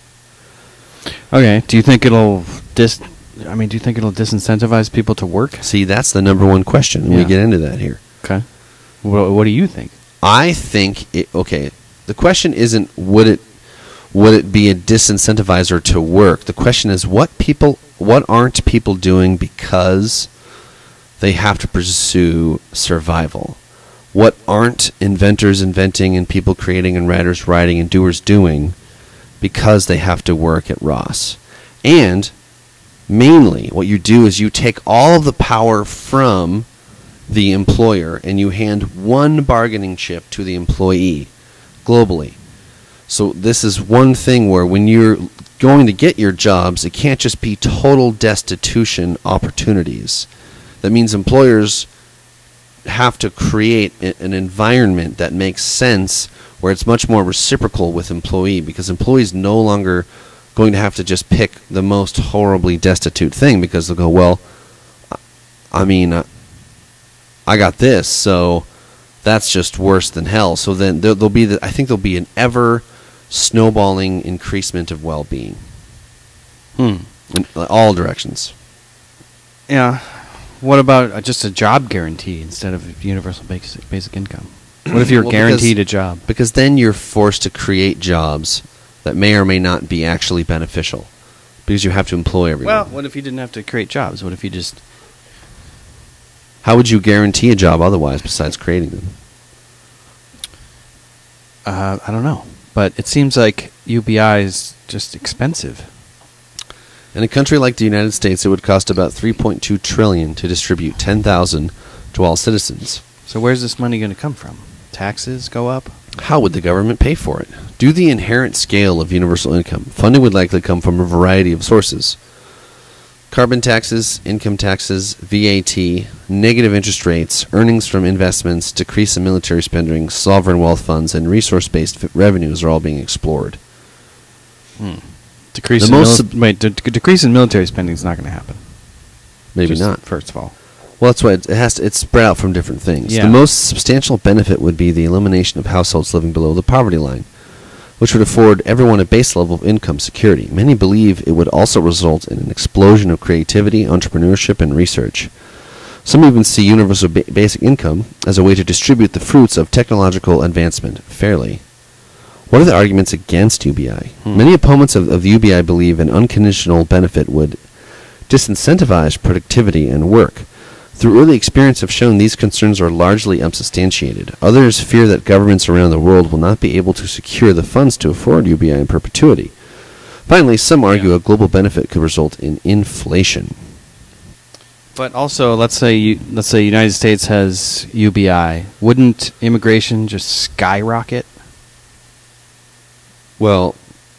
Okay. Do you think it'll disincentivize people to work? See, that's the number one question, and we get into that here. Okay. What do you think? I think the question isn't would it be a disincentivizer to work? The question is what aren't people doing because they have to pursue survival? What aren't inventors inventing and people creating and writers writing and doers doing because they have to work at Ross? And mainly what you do is you take all of the power from the employer and you hand one bargaining chip to the employee globally. So this is one thing where when you're going to get your jobs, it can't just be total destitution opportunities. That means employers have to create an environment that makes sense where it's much more reciprocal with employee, because employees no longer going to have to just pick the most horribly destitute thing, because they'll go, well, I mean, I got this, so that's just worse than hell. So then there'll be I think there'll be an ever snowballing increasement of well-being in all directions. Yeah. What about just a job guarantee instead of universal basic income? What if you're guaranteed a job? Because then you're forced to create jobs that may or may not be actually beneficial, because you have to employ everyone. Well, what if you didn't have to create jobs? What if you just... How would you guarantee a job otherwise besides creating them? I don't know. But it seems like UBI is just expensive. In a country like the United States, it would cost about $3.2 trillion to distribute 10,000 to all citizens. So where's this money going to come from? Taxes go up? How would the government pay for it? Due to the inherent scale of universal income, funding would likely come from a variety of sources. Carbon taxes, income taxes, VAT, negative interest rates, earnings from investments, decrease in military spending, sovereign wealth funds, and resource-based revenues are all being explored. Decrease in military spending is not going to happen. Maybe not. First of all. Well, that's why it's spread out from different things. Yeah. The most substantial benefit would be the elimination of households living below the poverty line, which would afford everyone a base level of income security. Many believe it would also result in an explosion of creativity, entrepreneurship, and research. Some even see universal basic income as a way to distribute the fruits of technological advancement fairly. What are the arguments against UBI? Many opponents of the UBI believe an unconditional benefit would disincentivize productivity and work. Through early experience have shown these concerns are largely unsubstantiated. Others fear that governments around the world will not be able to secure the funds to afford UBI in perpetuity. Finally, some argue a global benefit could result in inflation. But also, let's say the United States has UBI. Wouldn't immigration just skyrocket? Well,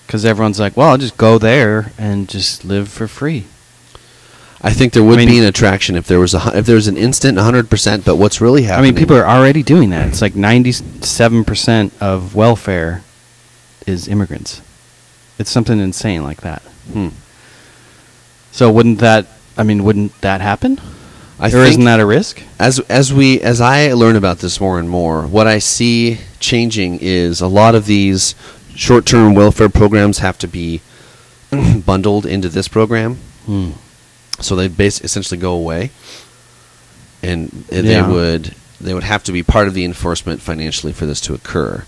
because everyone's like, well, I'll just go there and just live for free. I think there would be an attraction if there was an instant 100%. But what's really happening? I mean, people are already doing that. It's like 97% of welfare is immigrants. It's something insane like that. So wouldn't that happen? Isn't that a risk? As I learn about this more and more, what I see changing is a lot of these short-term welfare programs have to be bundled into this program. So they essentially go away, and they would have to be part of the enforcement financially for this to occur.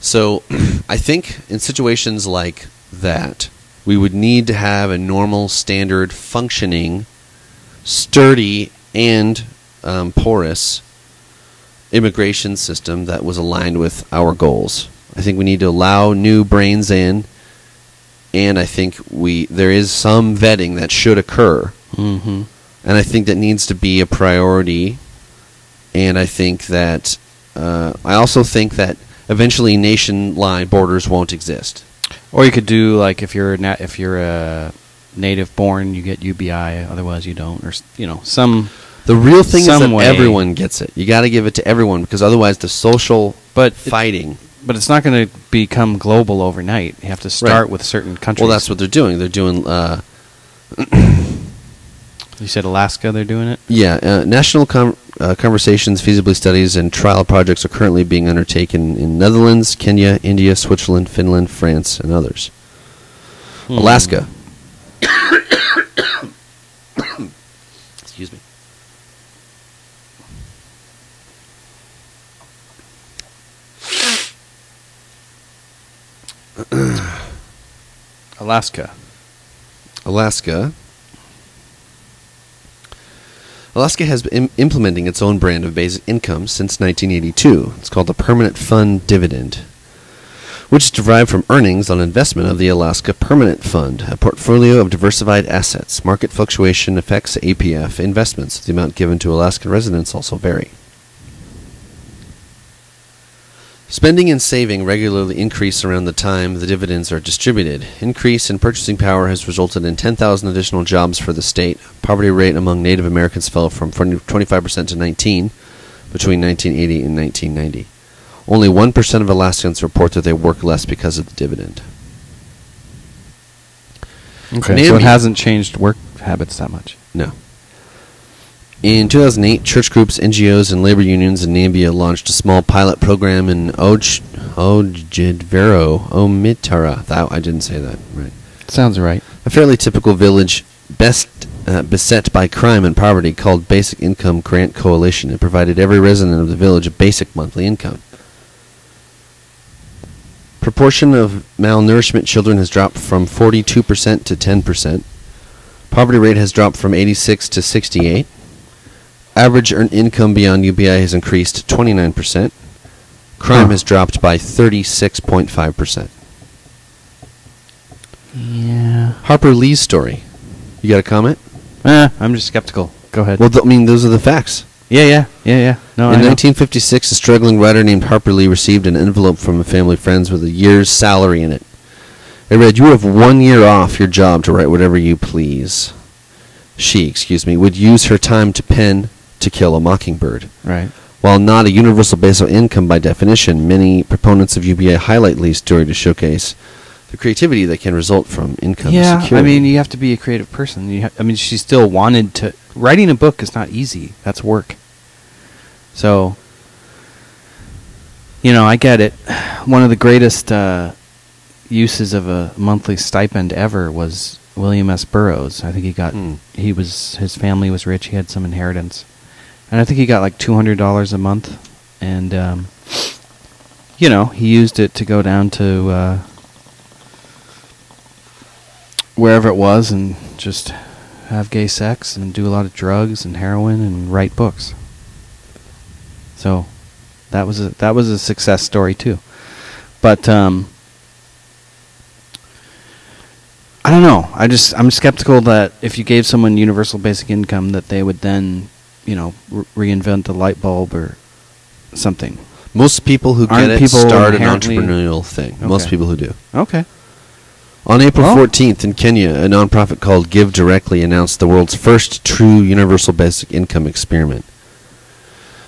So I think in situations like that, we would need to have a normal, standard, functioning, sturdy, and porous immigration system that was aligned with our goals. I think we need to allow new brains in. And I think there is some vetting that should occur. And I think that needs to be a priority. And I think that I also think that eventually nation-line borders won't exist. Or you could do like if you're a native born, you get UBI. Otherwise, you don't. Or some. The real thing is that everyone gets it. You got to give it to everyone because otherwise the social fighting. But it's not going to become global overnight. You have to start with certain countries. Well, that's what they're doing. They're doing... you said Alaska, they're doing it? Yeah. National conversations, feasibility studies, and trial projects are currently being undertaken in Netherlands, Kenya, India, Switzerland, Finland, France, and others. Alaska. Excuse me. Alaska has been implementing its own brand of basic income since 1982. It's called the Permanent Fund Dividend, which is derived from earnings on investment of the Alaska Permanent Fund, a portfolio of diversified assets. Market fluctuation affects APF investments. The amount given to Alaskan residents also vary. Spending and saving regularly increase around the time the dividends are distributed. Increase in purchasing power has resulted in 10,000 additional jobs for the state. Poverty rate among Native Americans fell from 25% to 19% between 1980 and 1990. Only 1% of Alaskans report that they work less because of the dividend. Okay, so it hasn't changed work habits that much. No. In 2008, church groups, NGOs, and labor unions in Namibia launched a small pilot program in Omitara. I didn't say that right. Sounds right. A fairly typical village beset by crime and poverty called Basic Income Grant Coalition. It provided every resident of the village a basic monthly income. Proportion of malnourishment children has dropped from 42% to 10%. Poverty rate has dropped from 86 to 68. Average earned income beyond UBI has increased 29%. Crime has dropped by 36.5%. Yeah. Harper Lee's story. You got a comment? I'm just skeptical. Go ahead. Well, those are the facts. Yeah. No, in 1956, a struggling writer named Harper Lee received an envelope from a family friends with a year's salary in it. It read, "You have 1 year off your job to write whatever you please." would use her time to pen To Kill a Mockingbird. Right. While not a universal basic income by definition, many proponents of UBI highlight Lee's story to showcase the creativity that can result from income security. I mean, you have to be a creative person. She still wanted to... Writing a book is not easy. That's work. So, I get it. One of the greatest uses of a monthly stipend ever was William S. Burroughs. I think he got... His family was rich. He had some inheritance. And I think he got like $200 a month. And, he used it to go down to wherever it was and just have gay sex and do a lot of drugs and heroin and write books. So that was a success story too. But I don't know. I'm skeptical that if you gave someone universal basic income that they would then reinvent the light bulb or something. Most people who get it start an entrepreneurial thing. Okay. Most people who do. Okay. On April 14th in Kenya, a nonprofit called Give Directly announced the world's first true universal basic income experiment.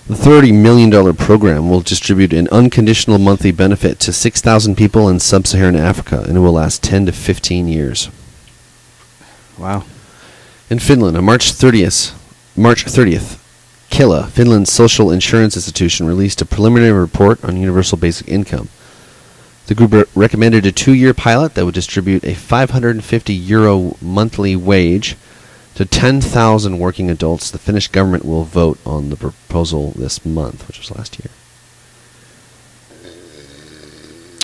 The $30 million program will distribute an unconditional monthly benefit to 6,000 people in sub-Saharan Africa, and it will last 10 to 15 years. Wow. In Finland, on March 30th, Kela, Finland's social insurance institution, released a preliminary report on universal basic income. The group recommended a 2-year pilot that would distribute a €550 monthly wage to 10,000 working adults. The Finnish government will vote on the proposal this month, which was last year.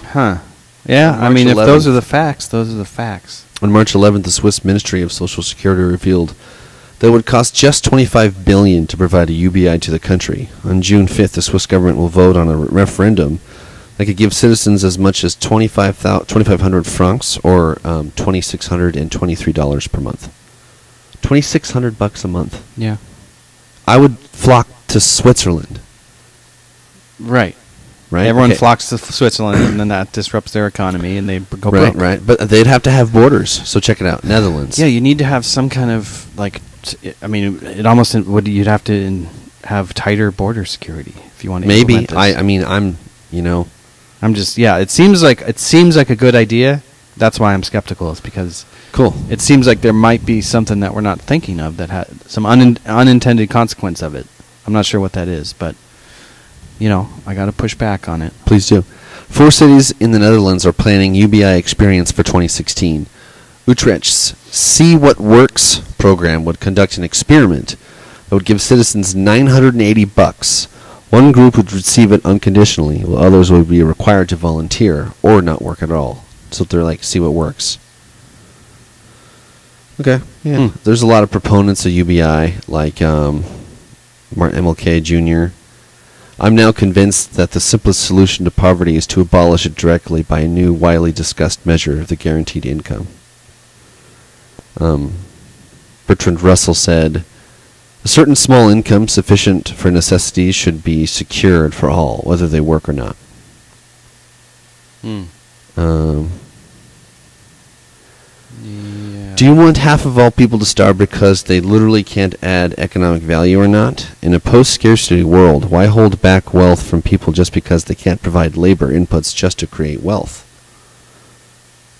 Huh. Yeah, I mean, if those are the facts, those are the facts. On March 11th, the Swiss Ministry of Social Security revealed that it would cost just $25 billion to provide a UBI to the country. On June 5th, the Swiss government will vote on a referendum that could give citizens as much as 2,500 francs, or $2,623 per month. $2,600 a month. Yeah. I would flock to Switzerland. Right. Right. Everyone flocks to Switzerland, and then that disrupts their economy, and they go broke. Right. But they'd have to have borders. So check it out, Netherlands. Yeah, you need to have some kind of it almost you'd have to have tighter border security if you want to. Maybe I'm just it seems like a good idea. That's why I'm skeptical. Is because it seems like there might be something that we're not thinking of that had some unintended consequence of it. I'm not sure what that is, but I got to push back on it. Please do. 4 cities in the Netherlands are planning UBI experience for 2016. Utrecht's See What Works program would conduct an experiment that would give citizens $980. One group would receive it unconditionally, while others would be required to volunteer or not work at all. So they're like, see what works. Okay. Yeah. There's a lot of proponents of UBI, like Martin MLK Jr. I'm now convinced that the simplest solution to poverty is to abolish it directly by a new, widely discussed measure of the guaranteed income. Bertrand Russell said, a certain small income sufficient for necessities should be secured for all, whether they work or not. Do you want half of all people to starve because they literally can't add economic value or not? In a post-scarcity world, why hold back wealth from people just because they can't provide labor inputs just to create wealth?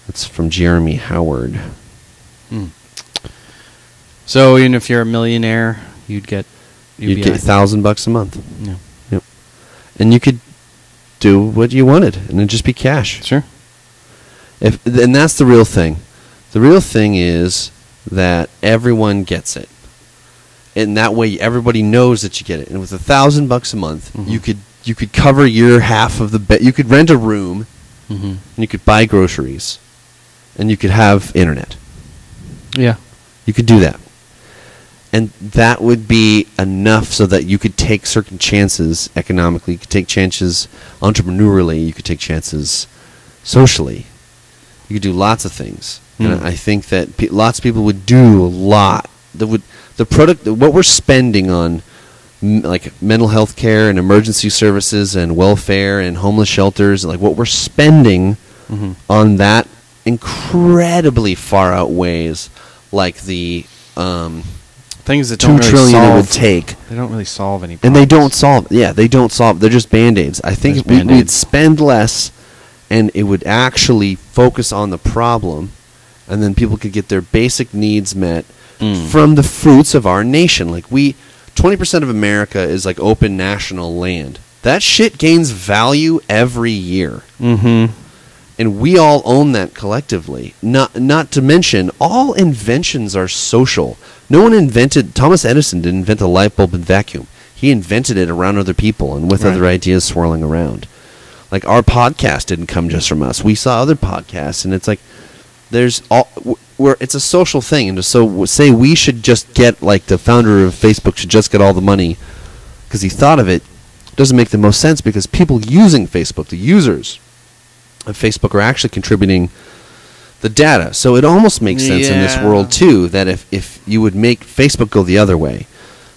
That's from Jeremy Howard. So even if you're a millionaire, you'd get $1,000 a month. Yeah. Yep. And you could do what you wanted, and it'd just be cash. Sure. And that's the real thing. The real thing is that everyone gets it, and that way everybody knows that you get it. And with $1,000 a month, you could cover your half of the bed. You could rent a room, and you could buy groceries, and you could have internet. Yeah, you could do that, and that would be enough so that you could take certain chances economically. You could take chances entrepreneurially. You could take chances socially. You could do lots of things. And I think that lots of people would do a lot. What we're spending on, like mental health care and emergency services and welfare and homeless shelters, like what we're spending on that incredibly far outweighs like the things that $2 don't really trillion solve, it would take. They don't really solve any problems. And they don't solve. Yeah, they don't solve. They're just Band-Aids. I think if we'd spend less, and it would actually focus on the problem, and then people could get their basic needs met from the fruits of our nation. Like 20% of America is like open national land. That shit gains value every year. Mm-hmm. And we all own that collectively. Not to mention, all inventions are social. No one invented... Thomas Edison didn't invent the light bulb and vacuum. He invented it around other people and with other ideas swirling around. Like, our podcast didn't come just from us. We saw other podcasts, and it's like... it's a social thing. And so say we should just get... Like, the founder of Facebook should just get all the money because he thought of it. Doesn't make the most sense because people using Facebook, the users... of Facebook are actually contributing the data. So it almost makes sense in this world, too, that if you would make Facebook go the other way.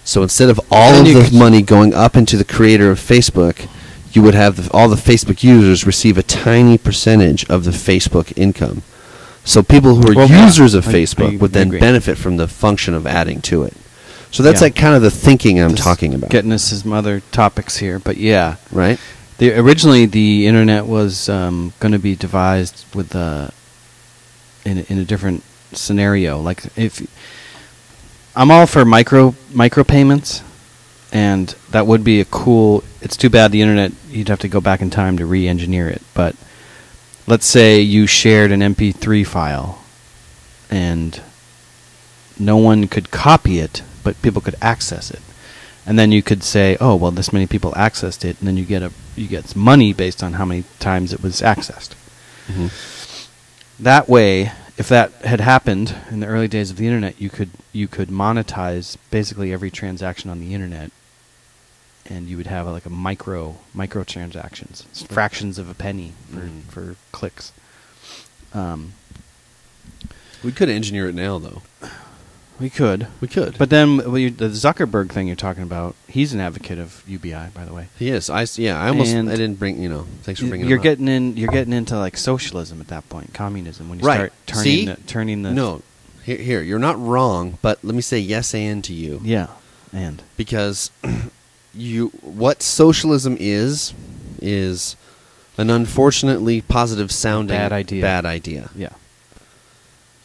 So instead of all of the money going up into the creator of Facebook, you would have all the Facebook users receive a tiny percentage of the Facebook income. So people who are users of Facebook would then benefit from the function of adding to it. So that's like kind of the thinking I'm talking about. Getting us some other topics here, but yeah. Right? Originally, the internet was going to be devised with in a different scenario. Like, if I'm all for micro payments, and that would be a cool. It's too bad the internet. You'd have to go back in time to re-engineer it. But let's say you shared an MP3 file, and no one could copy it, but people could access it. And then you could say, oh, well, this many people accessed it, and then you get money based on how many times it was accessed. Mm-hmm. That way, if that had happened in the early days of the internet, you could monetize basically every transaction on the internet, and you would have like a micro transactions, fractions of a penny for clicks. We could engineer it now, though. We could. But then the Zuckerberg thing you're talking about, he's an advocate of UBI, by the way. He is. I didn't bring, thanks for bringing it up. You're getting into like socialism at that point, communism, when you start turning the... No, here, you're not wrong, but let me say yes and to you. Yeah, and. Because what socialism is an unfortunately positive sounding bad idea. Yeah.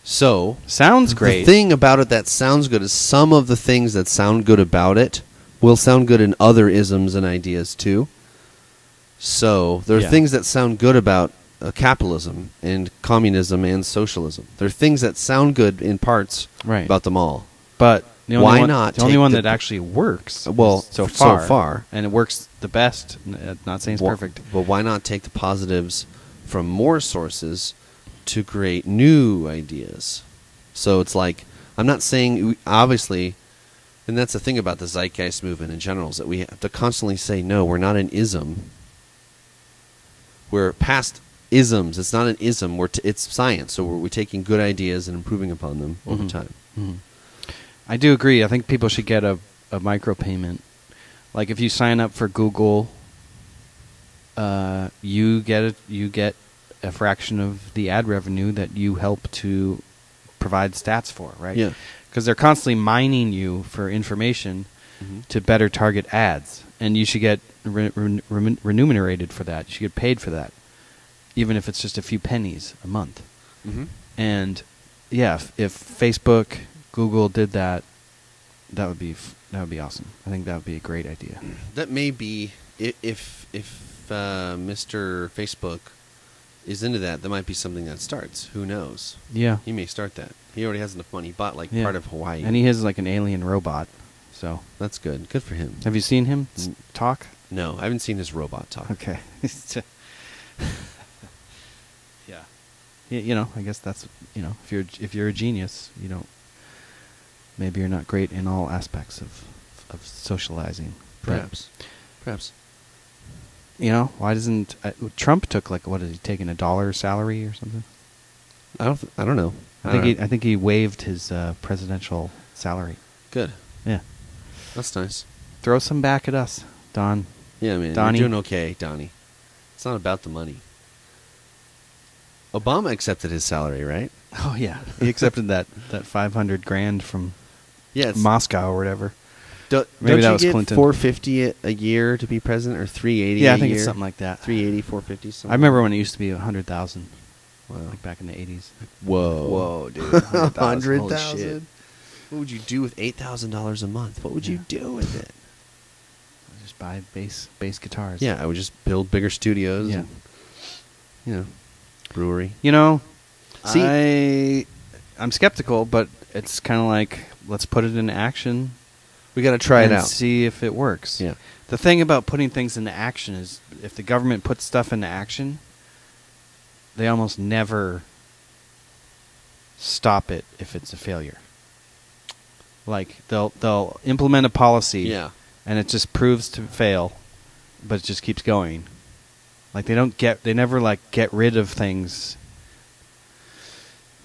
So, sounds great. The thing about it that sounds good is some of the things that sound good about it will sound good in other isms and ideas too. So, there are things that sound good about capitalism and communism and socialism. There are things that sound good in parts about them all. But the only the one that actually works so far, and it works the best, not saying it's perfect. But why not take the positives from more sources to create new ideas? So it's like, I'm not saying, obviously, and that's the thing about the zeitgeist movement in general, is that we have to constantly say, no, we're not an ism. We're past isms. It's not an ism. It's science. So we're taking good ideas and improving upon them over time. Mm-hmm. I do agree. I think people should get a micropayment. Like if you sign up for Google, you get a fraction of the ad revenue that you help to provide stats for, right? Yeah. Because they're constantly mining you for information to better target ads, and you should get remunerated for that. You should get paid for that, even if it's just a few pennies a month. Mm-hmm. And yeah, if Facebook, Google did that, that would be awesome. I think that would be a great idea. That may be if Mr. Facebook is into that might be something that starts. Who knows? Yeah. He may start that. He already has enough money. He bought part of Hawaii. And he has like an alien robot. So that's good. Good for him. Have you seen him talk? No, I haven't seen his robot talk. Okay. Yeah. I guess that's, if you're a genius, maybe you're not great in all aspects of socializing. Perhaps. Why doesn't Trump took what is he taking, $1 salary or something? I don't know. I think he waived his presidential salary. Good. Yeah. That's nice. Throw some back at us, Don. Yeah, man. Donnie. You're doing okay, Donnie. It's not about the money. Obama accepted his salary, right? Oh yeah, he accepted that $500,000 from Yeah, it's Moscow or whatever. Don't Maybe that you was get Clinton. $450 a year to be president, or $380? Yeah, a I think year? it's something like that. $380, $450. Something. I remember when it used to be 100,000. Wow. Like back in the 80s. Whoa, dude. 100,000. What would you do with $8,000 a month? What would you do with it? Just buy bass guitars. Yeah, I would just build bigger studios. Yeah. And, brewery. See, I'm skeptical, but it's kind of like, let's put it into action. We got to try it and out. See if it works. Yeah. The thing about putting things into action is, if the government puts stuff into action, they almost never stop it if it's a failure. Like they'll implement a policy, and it just proves to fail, but it just keeps going. Like they never like get rid of things.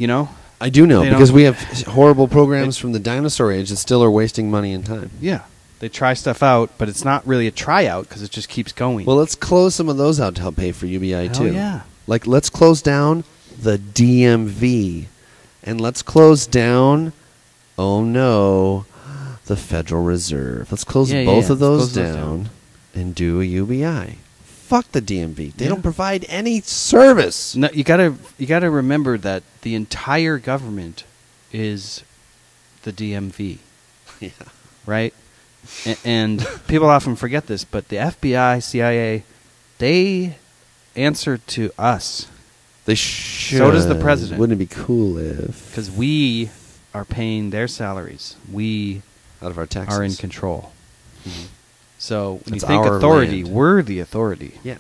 I do know, because we have horrible programs from the dinosaur age that still are wasting money and time. Yeah. They try stuff out, but it's not really a tryout because it just keeps going. Well, let's close some of those out to help pay for UBI, Hell too. yeah. Like, let's close down the DMV. And let's close down, oh no, the Federal Reserve. Let's close both of those down and do a UBI. Fuck the DMV. They don't provide any service. No, you gotta remember that the entire government is the DMV. Yeah. Right? And people often forget this, but the FBI, CIA, they answer to us. They should. So does the president. Wouldn't it be cool if... Because we are paying their salaries. We out of our taxes are in control. Mm-hmm. So when It's you think our authority, land. we're the authority. Yeah.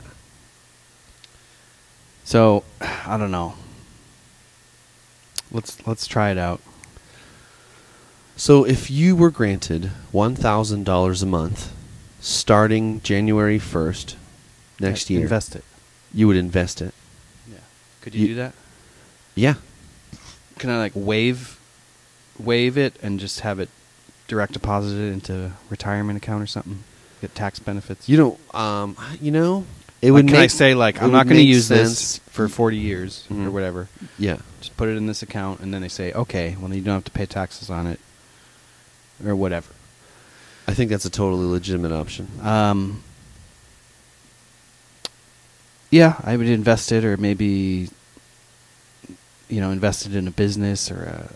So I don't know. Let's try it out. So if you were granted $1,000 a month starting January 1st next year, invest it. You would invest it. Yeah. Could you do that? Yeah. Can I like waive it and just have it direct deposited into a retirement account or something? Get tax benefits. You don't. It would. Can I say like I'm not going to use sense. this for 40 years Mm-hmm. or whatever? Yeah. Just put it in this account, and then they say, okay, well, you don't have to pay taxes on it, or whatever. I think that's a totally legitimate option. Yeah, I would invest it, or maybe, invest it in a business or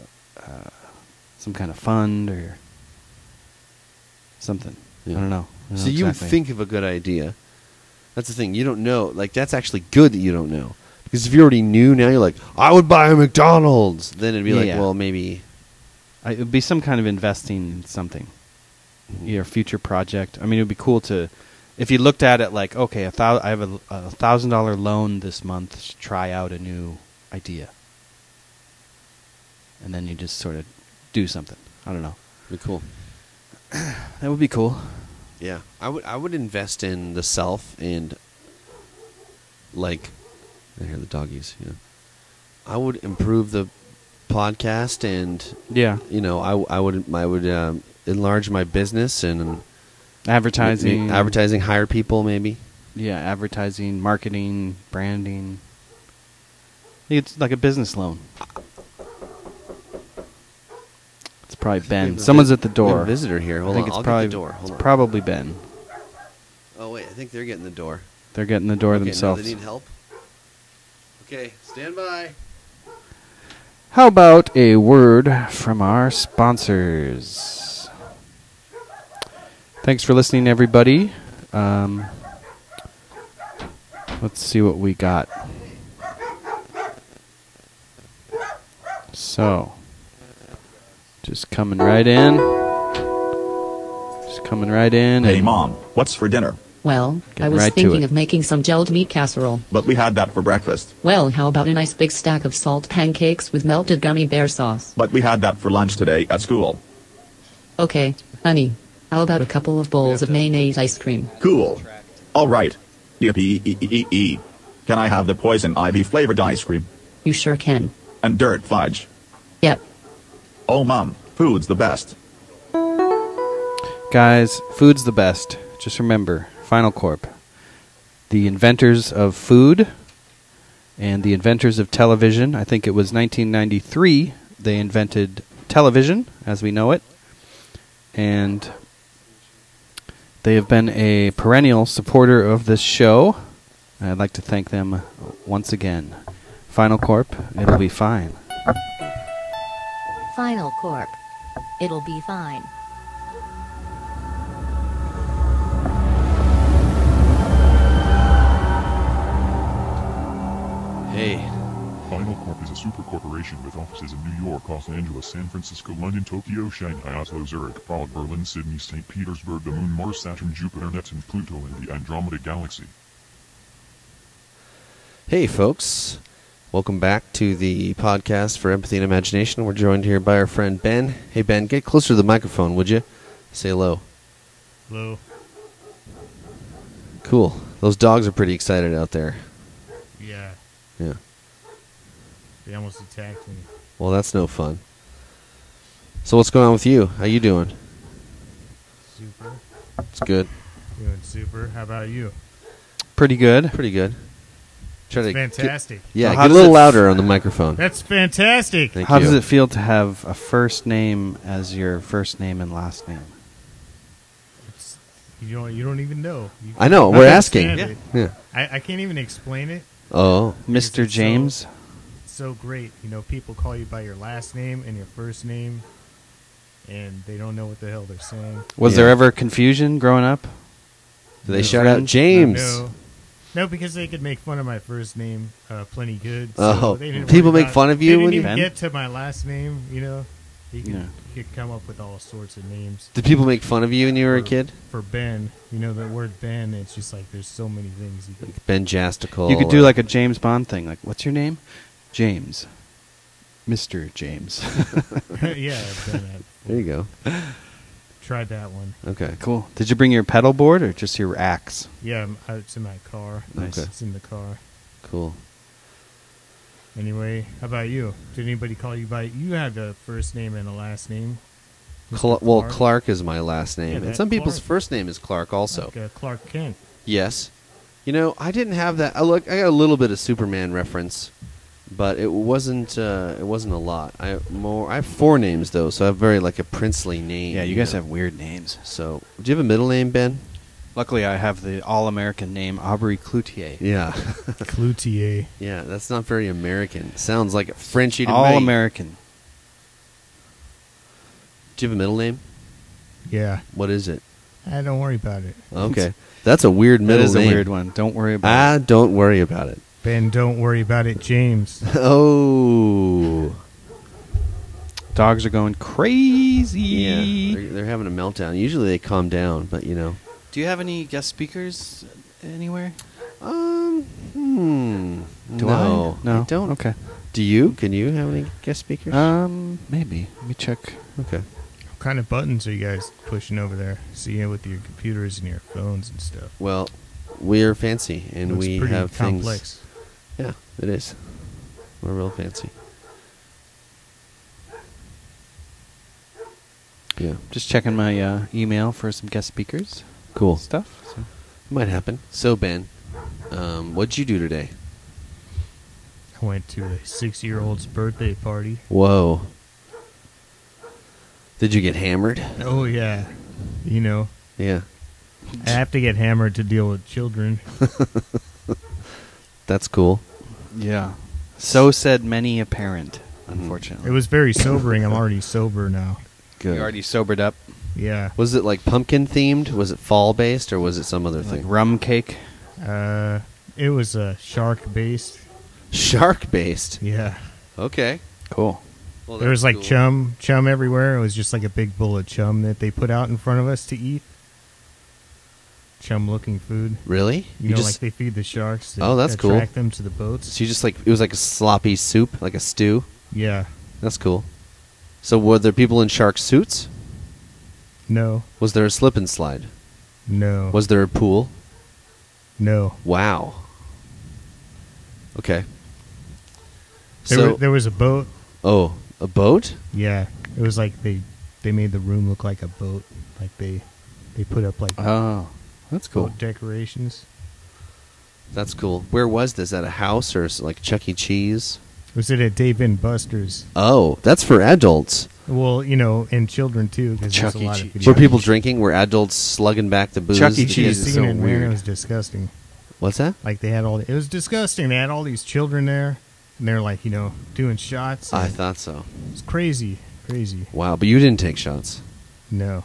some kind of fund or something. Yeah. I don't know. So you would think of a good idea. That's the thing. You don't know. Like, that's actually good that you don't know. Because if you already knew, now you're like, I would buy a McDonald's. Then it'd be well, maybe. It would be some kind of investing in something. Your future project. I mean, it would be cool to, if you looked at it like, okay, I have a $1,000 loan this month to try out a new idea. And then you just sort of do something. I don't know. Be cool. That would be cool. Yeah, I would invest in the self and like, I hear the doggies. I would improve the podcast and I would enlarge my business and advertising, hire people maybe. Yeah, advertising, marketing, branding. It's like a business loan. It's probably Ben. Someone's at the door. We have a visitor here. Hold on, I'll get the door. Hold on. Probably Ben. Oh wait, I think they're getting the door. They're getting the door themselves. No, they need help. Okay, stand by. How about a word from our sponsors? Thanks for listening, everybody. Let's see what we got. So, just coming right in. Hey, Mom, what's for dinner? Well, I was right thinking of making some gelled meat casserole. But we had that for breakfast. Well, how about a nice big stack of salt pancakes with melted gummy bear sauce? But we had that for lunch today at school. Okay, honey. How about a couple of bowls of mayonnaise ice cream? Cool. All right. Yippee. Can I have the poison ivy flavored ice cream? You sure can. And dirt fudge. Yep. Oh, Mom, food's the best. Guys, food's the best. Just remember, Final Corp, the inventors of food and the inventors of television. I think it was 1993 they invented television as we know it. and they have been a perennial supporter of this show. I'd like to thank them once again. Final Corp, it'll be fine. Final Corp. It'll be fine. Hey. Final Corp is a super corporation with offices in New York, Los Angeles, San Francisco, London, Tokyo, Shanghai, Oslo, Zurich, Prague, Berlin, Sydney, St. Petersburg, the Moon, Mars, Saturn, Jupiter, Neptune, Pluto, and the Andromeda Galaxy. Hey, folks. Welcome back to the podcast for Empathy and Imagination. We're joined here by our friend Ben. Hey, Ben, get closer to the microphone, would you? Say hello. Hello. Cool. Those dogs are pretty excited out there. Yeah. Yeah. They almost attacked me. Well, that's no fun. So what's going on with you? How you doing? Super. It's good. Doing super. How about you? Pretty good. Pretty good. Try That's to fantastic. yeah, So get how a does little it louder on the microphone. That's fantastic. Thank How you. does it feel to have a first name as your first name and last name? It's, you don't even know. I know. I We're understand asking. it. Yeah. I can't even explain it. Oh. Mr. It's James? It's so great. You know, people call you by your last name and your first name, and they don't know what the hell they're saying. Was Yeah. there ever confusion growing up? Do they No. shout out James? No, because they could make fun of my first name plenty good. Oh, they didn't people worry make fun of you They when didn't you- even get to my last name. You know, you could, Yeah. you could come up with all sorts of names. Did people make fun of you when you were a For- kid? For Ben, you know the word Ben. It's just like there's so many things you could. Ben Jastical. You could do like a James Bond thing. Like, what's your name? James. Mr. James. Yeah, I've done that. There you go. Tried that one. Okay. Cool. Did you bring your pedal board or just your axe? Yeah, it's in my car. Nice. Okay. It's in the car. Cool. Anyway, how about you? Did anybody call you by? You have a first name and a last name. Mr. Well, Clark? Clark is my last name. Yeah, and that's some people's Clark. first name is Clark also. Like, Clark Kent. Yes. You know, I didn't have that. I got a little bit of Superman reference, but it wasn't a lot. I have 4 names though, so I have very like a princely name. Yeah, you guys know. have weird names. So, do you have a middle name, Ben? Luckily, I have the all-American name Aubrey Cloutier. Yeah. Cloutier. Yeah, that's not very American. Sounds like a Frenchy to me. All-American. Do you have a middle name? Yeah. What is it? Don't worry about it. Okay. That's a weird That middle is name. a weird one. Don't worry about it. Don't worry about it. Ben, don't worry about it, James. Oh. Dogs are going crazy. Yeah, they're having a meltdown. Usually they calm down, but you know. Do you have any guest speakers anywhere? Do I? No. I don't. Okay. Do you? Can you have any guest speakers? Maybe. Let me check. Okay. What kind of buttons are you guys pushing over there? See with your computers and your phones and stuff. Well, we're fancy, and Looks we pretty have complex. things. Yeah, it is. We're real fancy. Yeah. Just checking my email for some guest speakers. Cool. Stuff. So. Might happen. So, Ben, what'd you do today? I went to a 6-year-old's birthday party. Whoa. Did you get hammered? Oh, yeah. You know, Yeah. I have to get hammered to deal with children. That's cool. Yeah. So said many a parent, unfortunately. It was very sobering. I'm already sober now. Good. You already sobered up. Yeah. Was it like pumpkin themed? Was it fall based, or was it some other Like thing? rum cake. It was shark based. Shark based. Yeah. Okay. Cool. Well, There was that's like cool. chum everywhere. It was just like a big bowl of chum that they put out in front of us to eat. Chum looking food. Really? You know, like they feed the sharks to Oh, that's cool. attract them to the boats. So you just like it was like a sloppy soup, like a stew. Yeah. That's cool. So were there people in shark suits? No. Was there a slip and slide? No. Was there a pool? No. Wow. Okay. There was a boat. Oh, a boat? Yeah. It was like they made the room look like a boat. Like they put up like Oh, that's cool. boat decorations. That's cool. Where was this? At a house or like Chuck E. Cheese? Was it at Dave and Buster's? Oh, that's for adults. Well, and children too, because there's a lot of videos. Were people drinking? Were adults slugging back the booze? Chuck E. You Cheese should've is seen so it, man. weird. It was disgusting. What's that? Like it was disgusting. They had all these children there, and they're like, doing shots. I thought so. It's crazy. Wow, but you didn't take shots. No.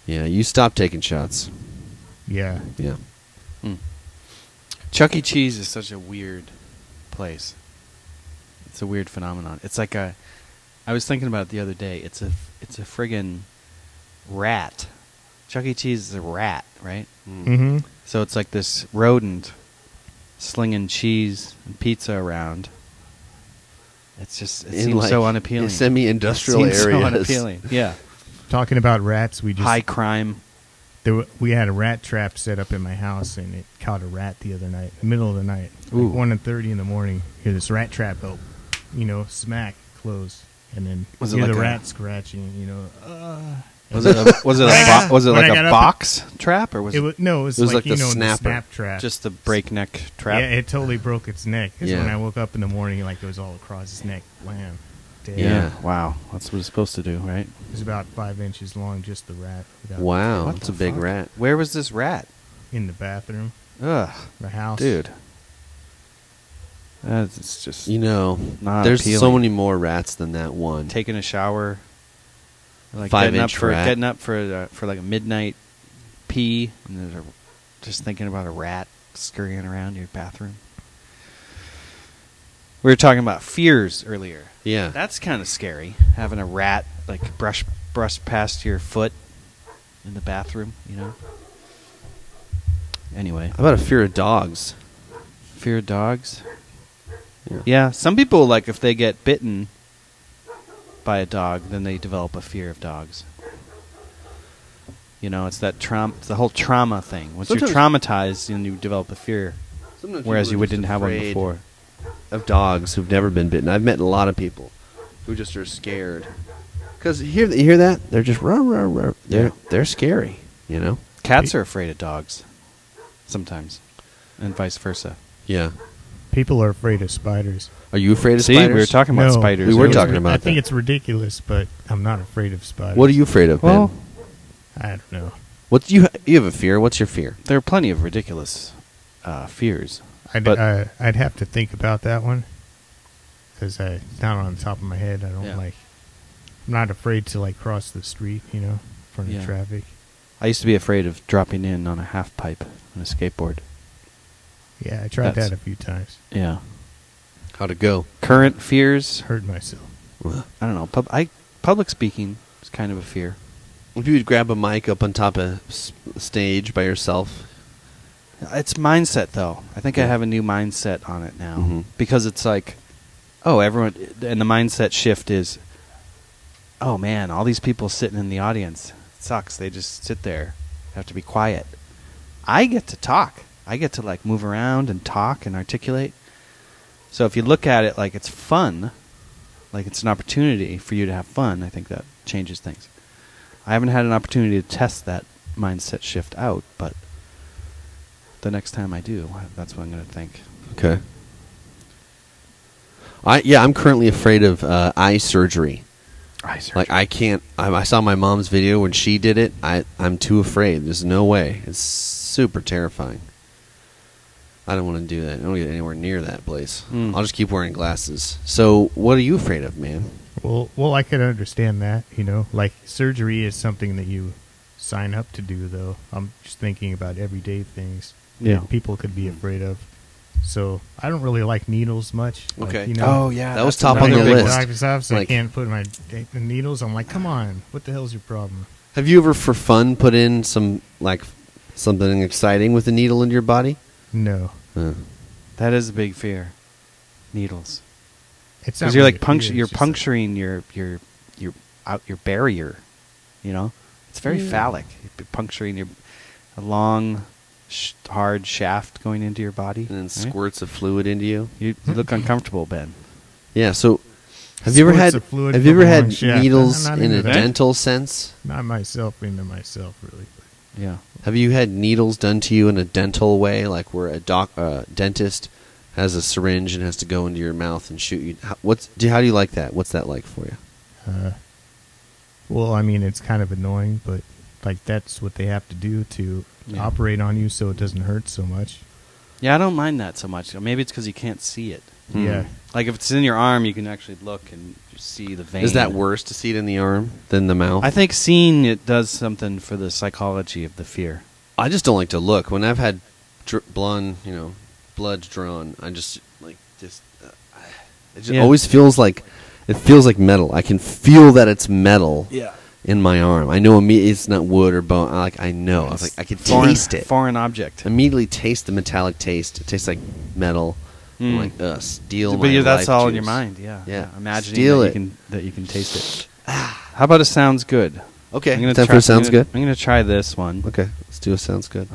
Yeah, you stopped taking shots. Yeah. Yeah. Chuck E. Cheese is such a weird place. It's a weird phenomenon. It's like I was thinking about it the other day. It's a friggin' rat. Chuck E. Cheese is a rat, right? Mm-hmm. So it's like this rodent slinging cheese and pizza around. It seems so unappealing. Semi-industrial It seems areas. so unappealing. Yeah. Talking about rats, high crime. We had a rat trap set up in my house, and it caught a rat the other night, in the middle of the night, Ooh. like 1:30 in the morning. Hear this rat trap go, smack, close, and then Was it hear like the a- rat scratching. Was it like a box trap or was It was like the the snapper. snap trap. just the breakneck trap? Yeah, it totally broke its neck. 'Cause Yeah. when I woke up in the morning, like it was all across its neck. Wham. Dead. Yeah. Wow. That's what it's supposed to do, right? It was about 5 inches long, just the rat. without- Wow, What that's the a big fuck? rat. Where was this rat? In the bathroom, Ugh, the house. dude. It's just not There's appealing. so many more rats than that one. Taking a shower, like 5-inch rat. getting up for like a midnight pee, and just thinking about a rat scurrying around your bathroom. We were talking about fears earlier. Yeah. That's kind of scary. Having a rat like brush past your foot in the bathroom, Anyway, How about a fear of dogs? fear of dogs. Yeah. Yeah, some people, like, if they get bitten by a dog, then they develop a fear of dogs. It's that it's the whole trauma thing. Once you're traumatized, then you develop a fear, Sometimes whereas people you are just didn't have one afraid before. Of dogs who've never been bitten. I've met a lot of people who just are scared. Because you hear that? They're just rah, rah, rah. They're scary, Cats are afraid of dogs, sometimes, and vice versa. Yeah. People are afraid of spiders. Are you afraid of See, spiders? we were talking about No, spiders. We were earlier. talking about I think that. it's ridiculous, but I'm not afraid of spiders. What are you afraid of, Well, Ben? I don't know. What you have a fear? What's your fear? there are plenty of ridiculous fears. I'd have to think about that one because it's not on the top of my head. I don't Yeah. I'm not afraid to cross the street, in front Yeah. of traffic. I used to be afraid of dropping in on a half pipe on a skateboard. Yeah, I tried That's- that a few times. Yeah. How'd it go? Current fears? Hurt myself. I don't know. Public speaking is kind of a fear. If you would grab a mic up on top of stage by yourself. It's mindset, though. I think I Yeah. have a new mindset on it now. Mhm. Because it's like, everyone... And the mindset shift is, oh, man, all these people sitting in the audience. It sucks. They just sit there. Have to be quiet. I get to talk. I get to, move around and talk and articulate. So if you look at it like it's fun, like it's an opportunity for you to have fun, I think that changes things. I haven't had an opportunity to test that mindset shift out, but the next time I do, that's what I'm going to think. Okay. I'm currently afraid of eye surgery. Eye surgery. Like I can't. I saw my mom's video when she did it. I'm too afraid. There's no way. It's super terrifying. I don't want to do that. I don't want to get anywhere near that place. I'll just keep wearing glasses. So, what are you afraid of, man? Well, I can understand that. Surgery is something that you sign up to do, though. I'm just thinking about everyday things that people could be afraid of. So I don't really like needles much. Okay. Oh yeah, That was that's top on another the big list. one. Doctor's office, I Like- can't put my needles. I'm like, come on, what the hell's your problem? Have you ever, for fun, put in something exciting with a needle into your body? No, That is a big fear. Needles. it's not Because you're really like a fear, you're it's just puncturing your barrier. It's very phallic. You're puncturing a long, hard shaft going into your body, And then right? squirts of fluid into you? You look uncomfortable, Ben. Yeah, so have you ever Squirts had of fluid have you from ever a had long shaft. needles I'm not in a into that. dental sense? not myself into myself really. Yeah. Have you had needles done to you in a dental way, like where a dentist has a syringe and has to go into your mouth and shoot you? How do you like that? What's that like for you? Well, I mean, it's kind of annoying, but like that's what they have to do to operate on you so it doesn't hurt so much. Yeah, I don't mind that so much. Maybe it's because you can't see it. Yeah. Like if it's in your arm, you can actually look and see the vein. Is that worse to see it in the arm than the mouth? I think seeing it does something for the psychology of the fear. I just don't like to look. When I've had blood drawn, I just like it just always feels like metal. I can feel that it's metal. Yeah. In my arm, I know immediately it's not wood or bone. I know. I was like, I can taste it. Foreign object. Immediately taste the metallic taste. It tastes like metal. I'm like, steel. But my that's life all juice. in your mind. Yeah. Imagining that you can taste it. How about a sounds good? Okay. I'm gonna Time for sounds good. I'm gonna try this one. Okay. Let's do a sounds good.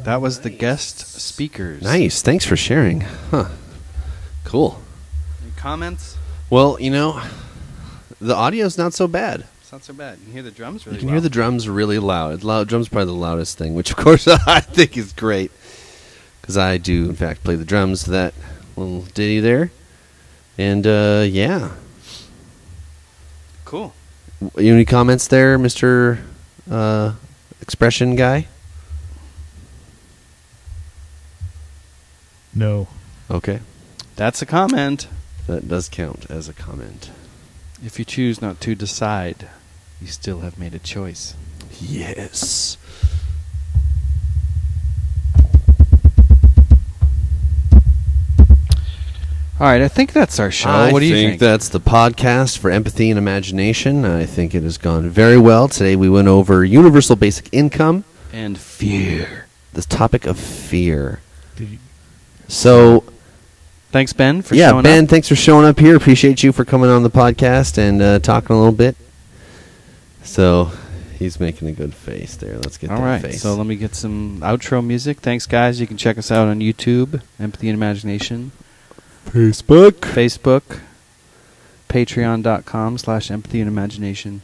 That was the guest speakers. Nice. Thanks for sharing. Huh. Cool. Any comments? Well, the audio's not so bad. It's not so bad. You can hear the drums really You can well. hear the drums really loud. Drums are probably the loudest thing, which, of course, I think is great. Because I do, in fact, play the drums to that little ditty there. And, yeah. Cool. Any comments there, Mr. Expression guy? No. Okay. That's a comment. That does count as a comment. If you choose not to decide, you still have made a choice. Yes. All right, I think that's our show. What do you think? I think that's the podcast for empathy and imagination. I think it has gone very well. Today we went over universal basic income. And fear. The topic of fear. Did you? So, thanks, Ben, for showing up. Yeah, Ben, thanks for showing up here. Appreciate you for coming on the podcast and talking a little bit. So, he's making a good face there. Let's get that face. So let me get some outro music. Thanks, guys. You can check us out on YouTube, Empathy and Imagination. Facebook. Patreon.com/empathy and imagination.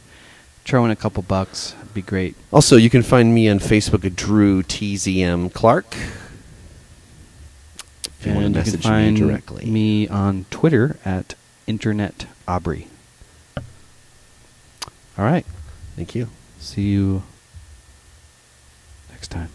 Throw in a couple bucks. It'd be great. Also, you can find me on Facebook at Drew TZM Clark. If you want to message me directly. Me on Twitter at Internet Aubrey. All right. Thank you. See you next time.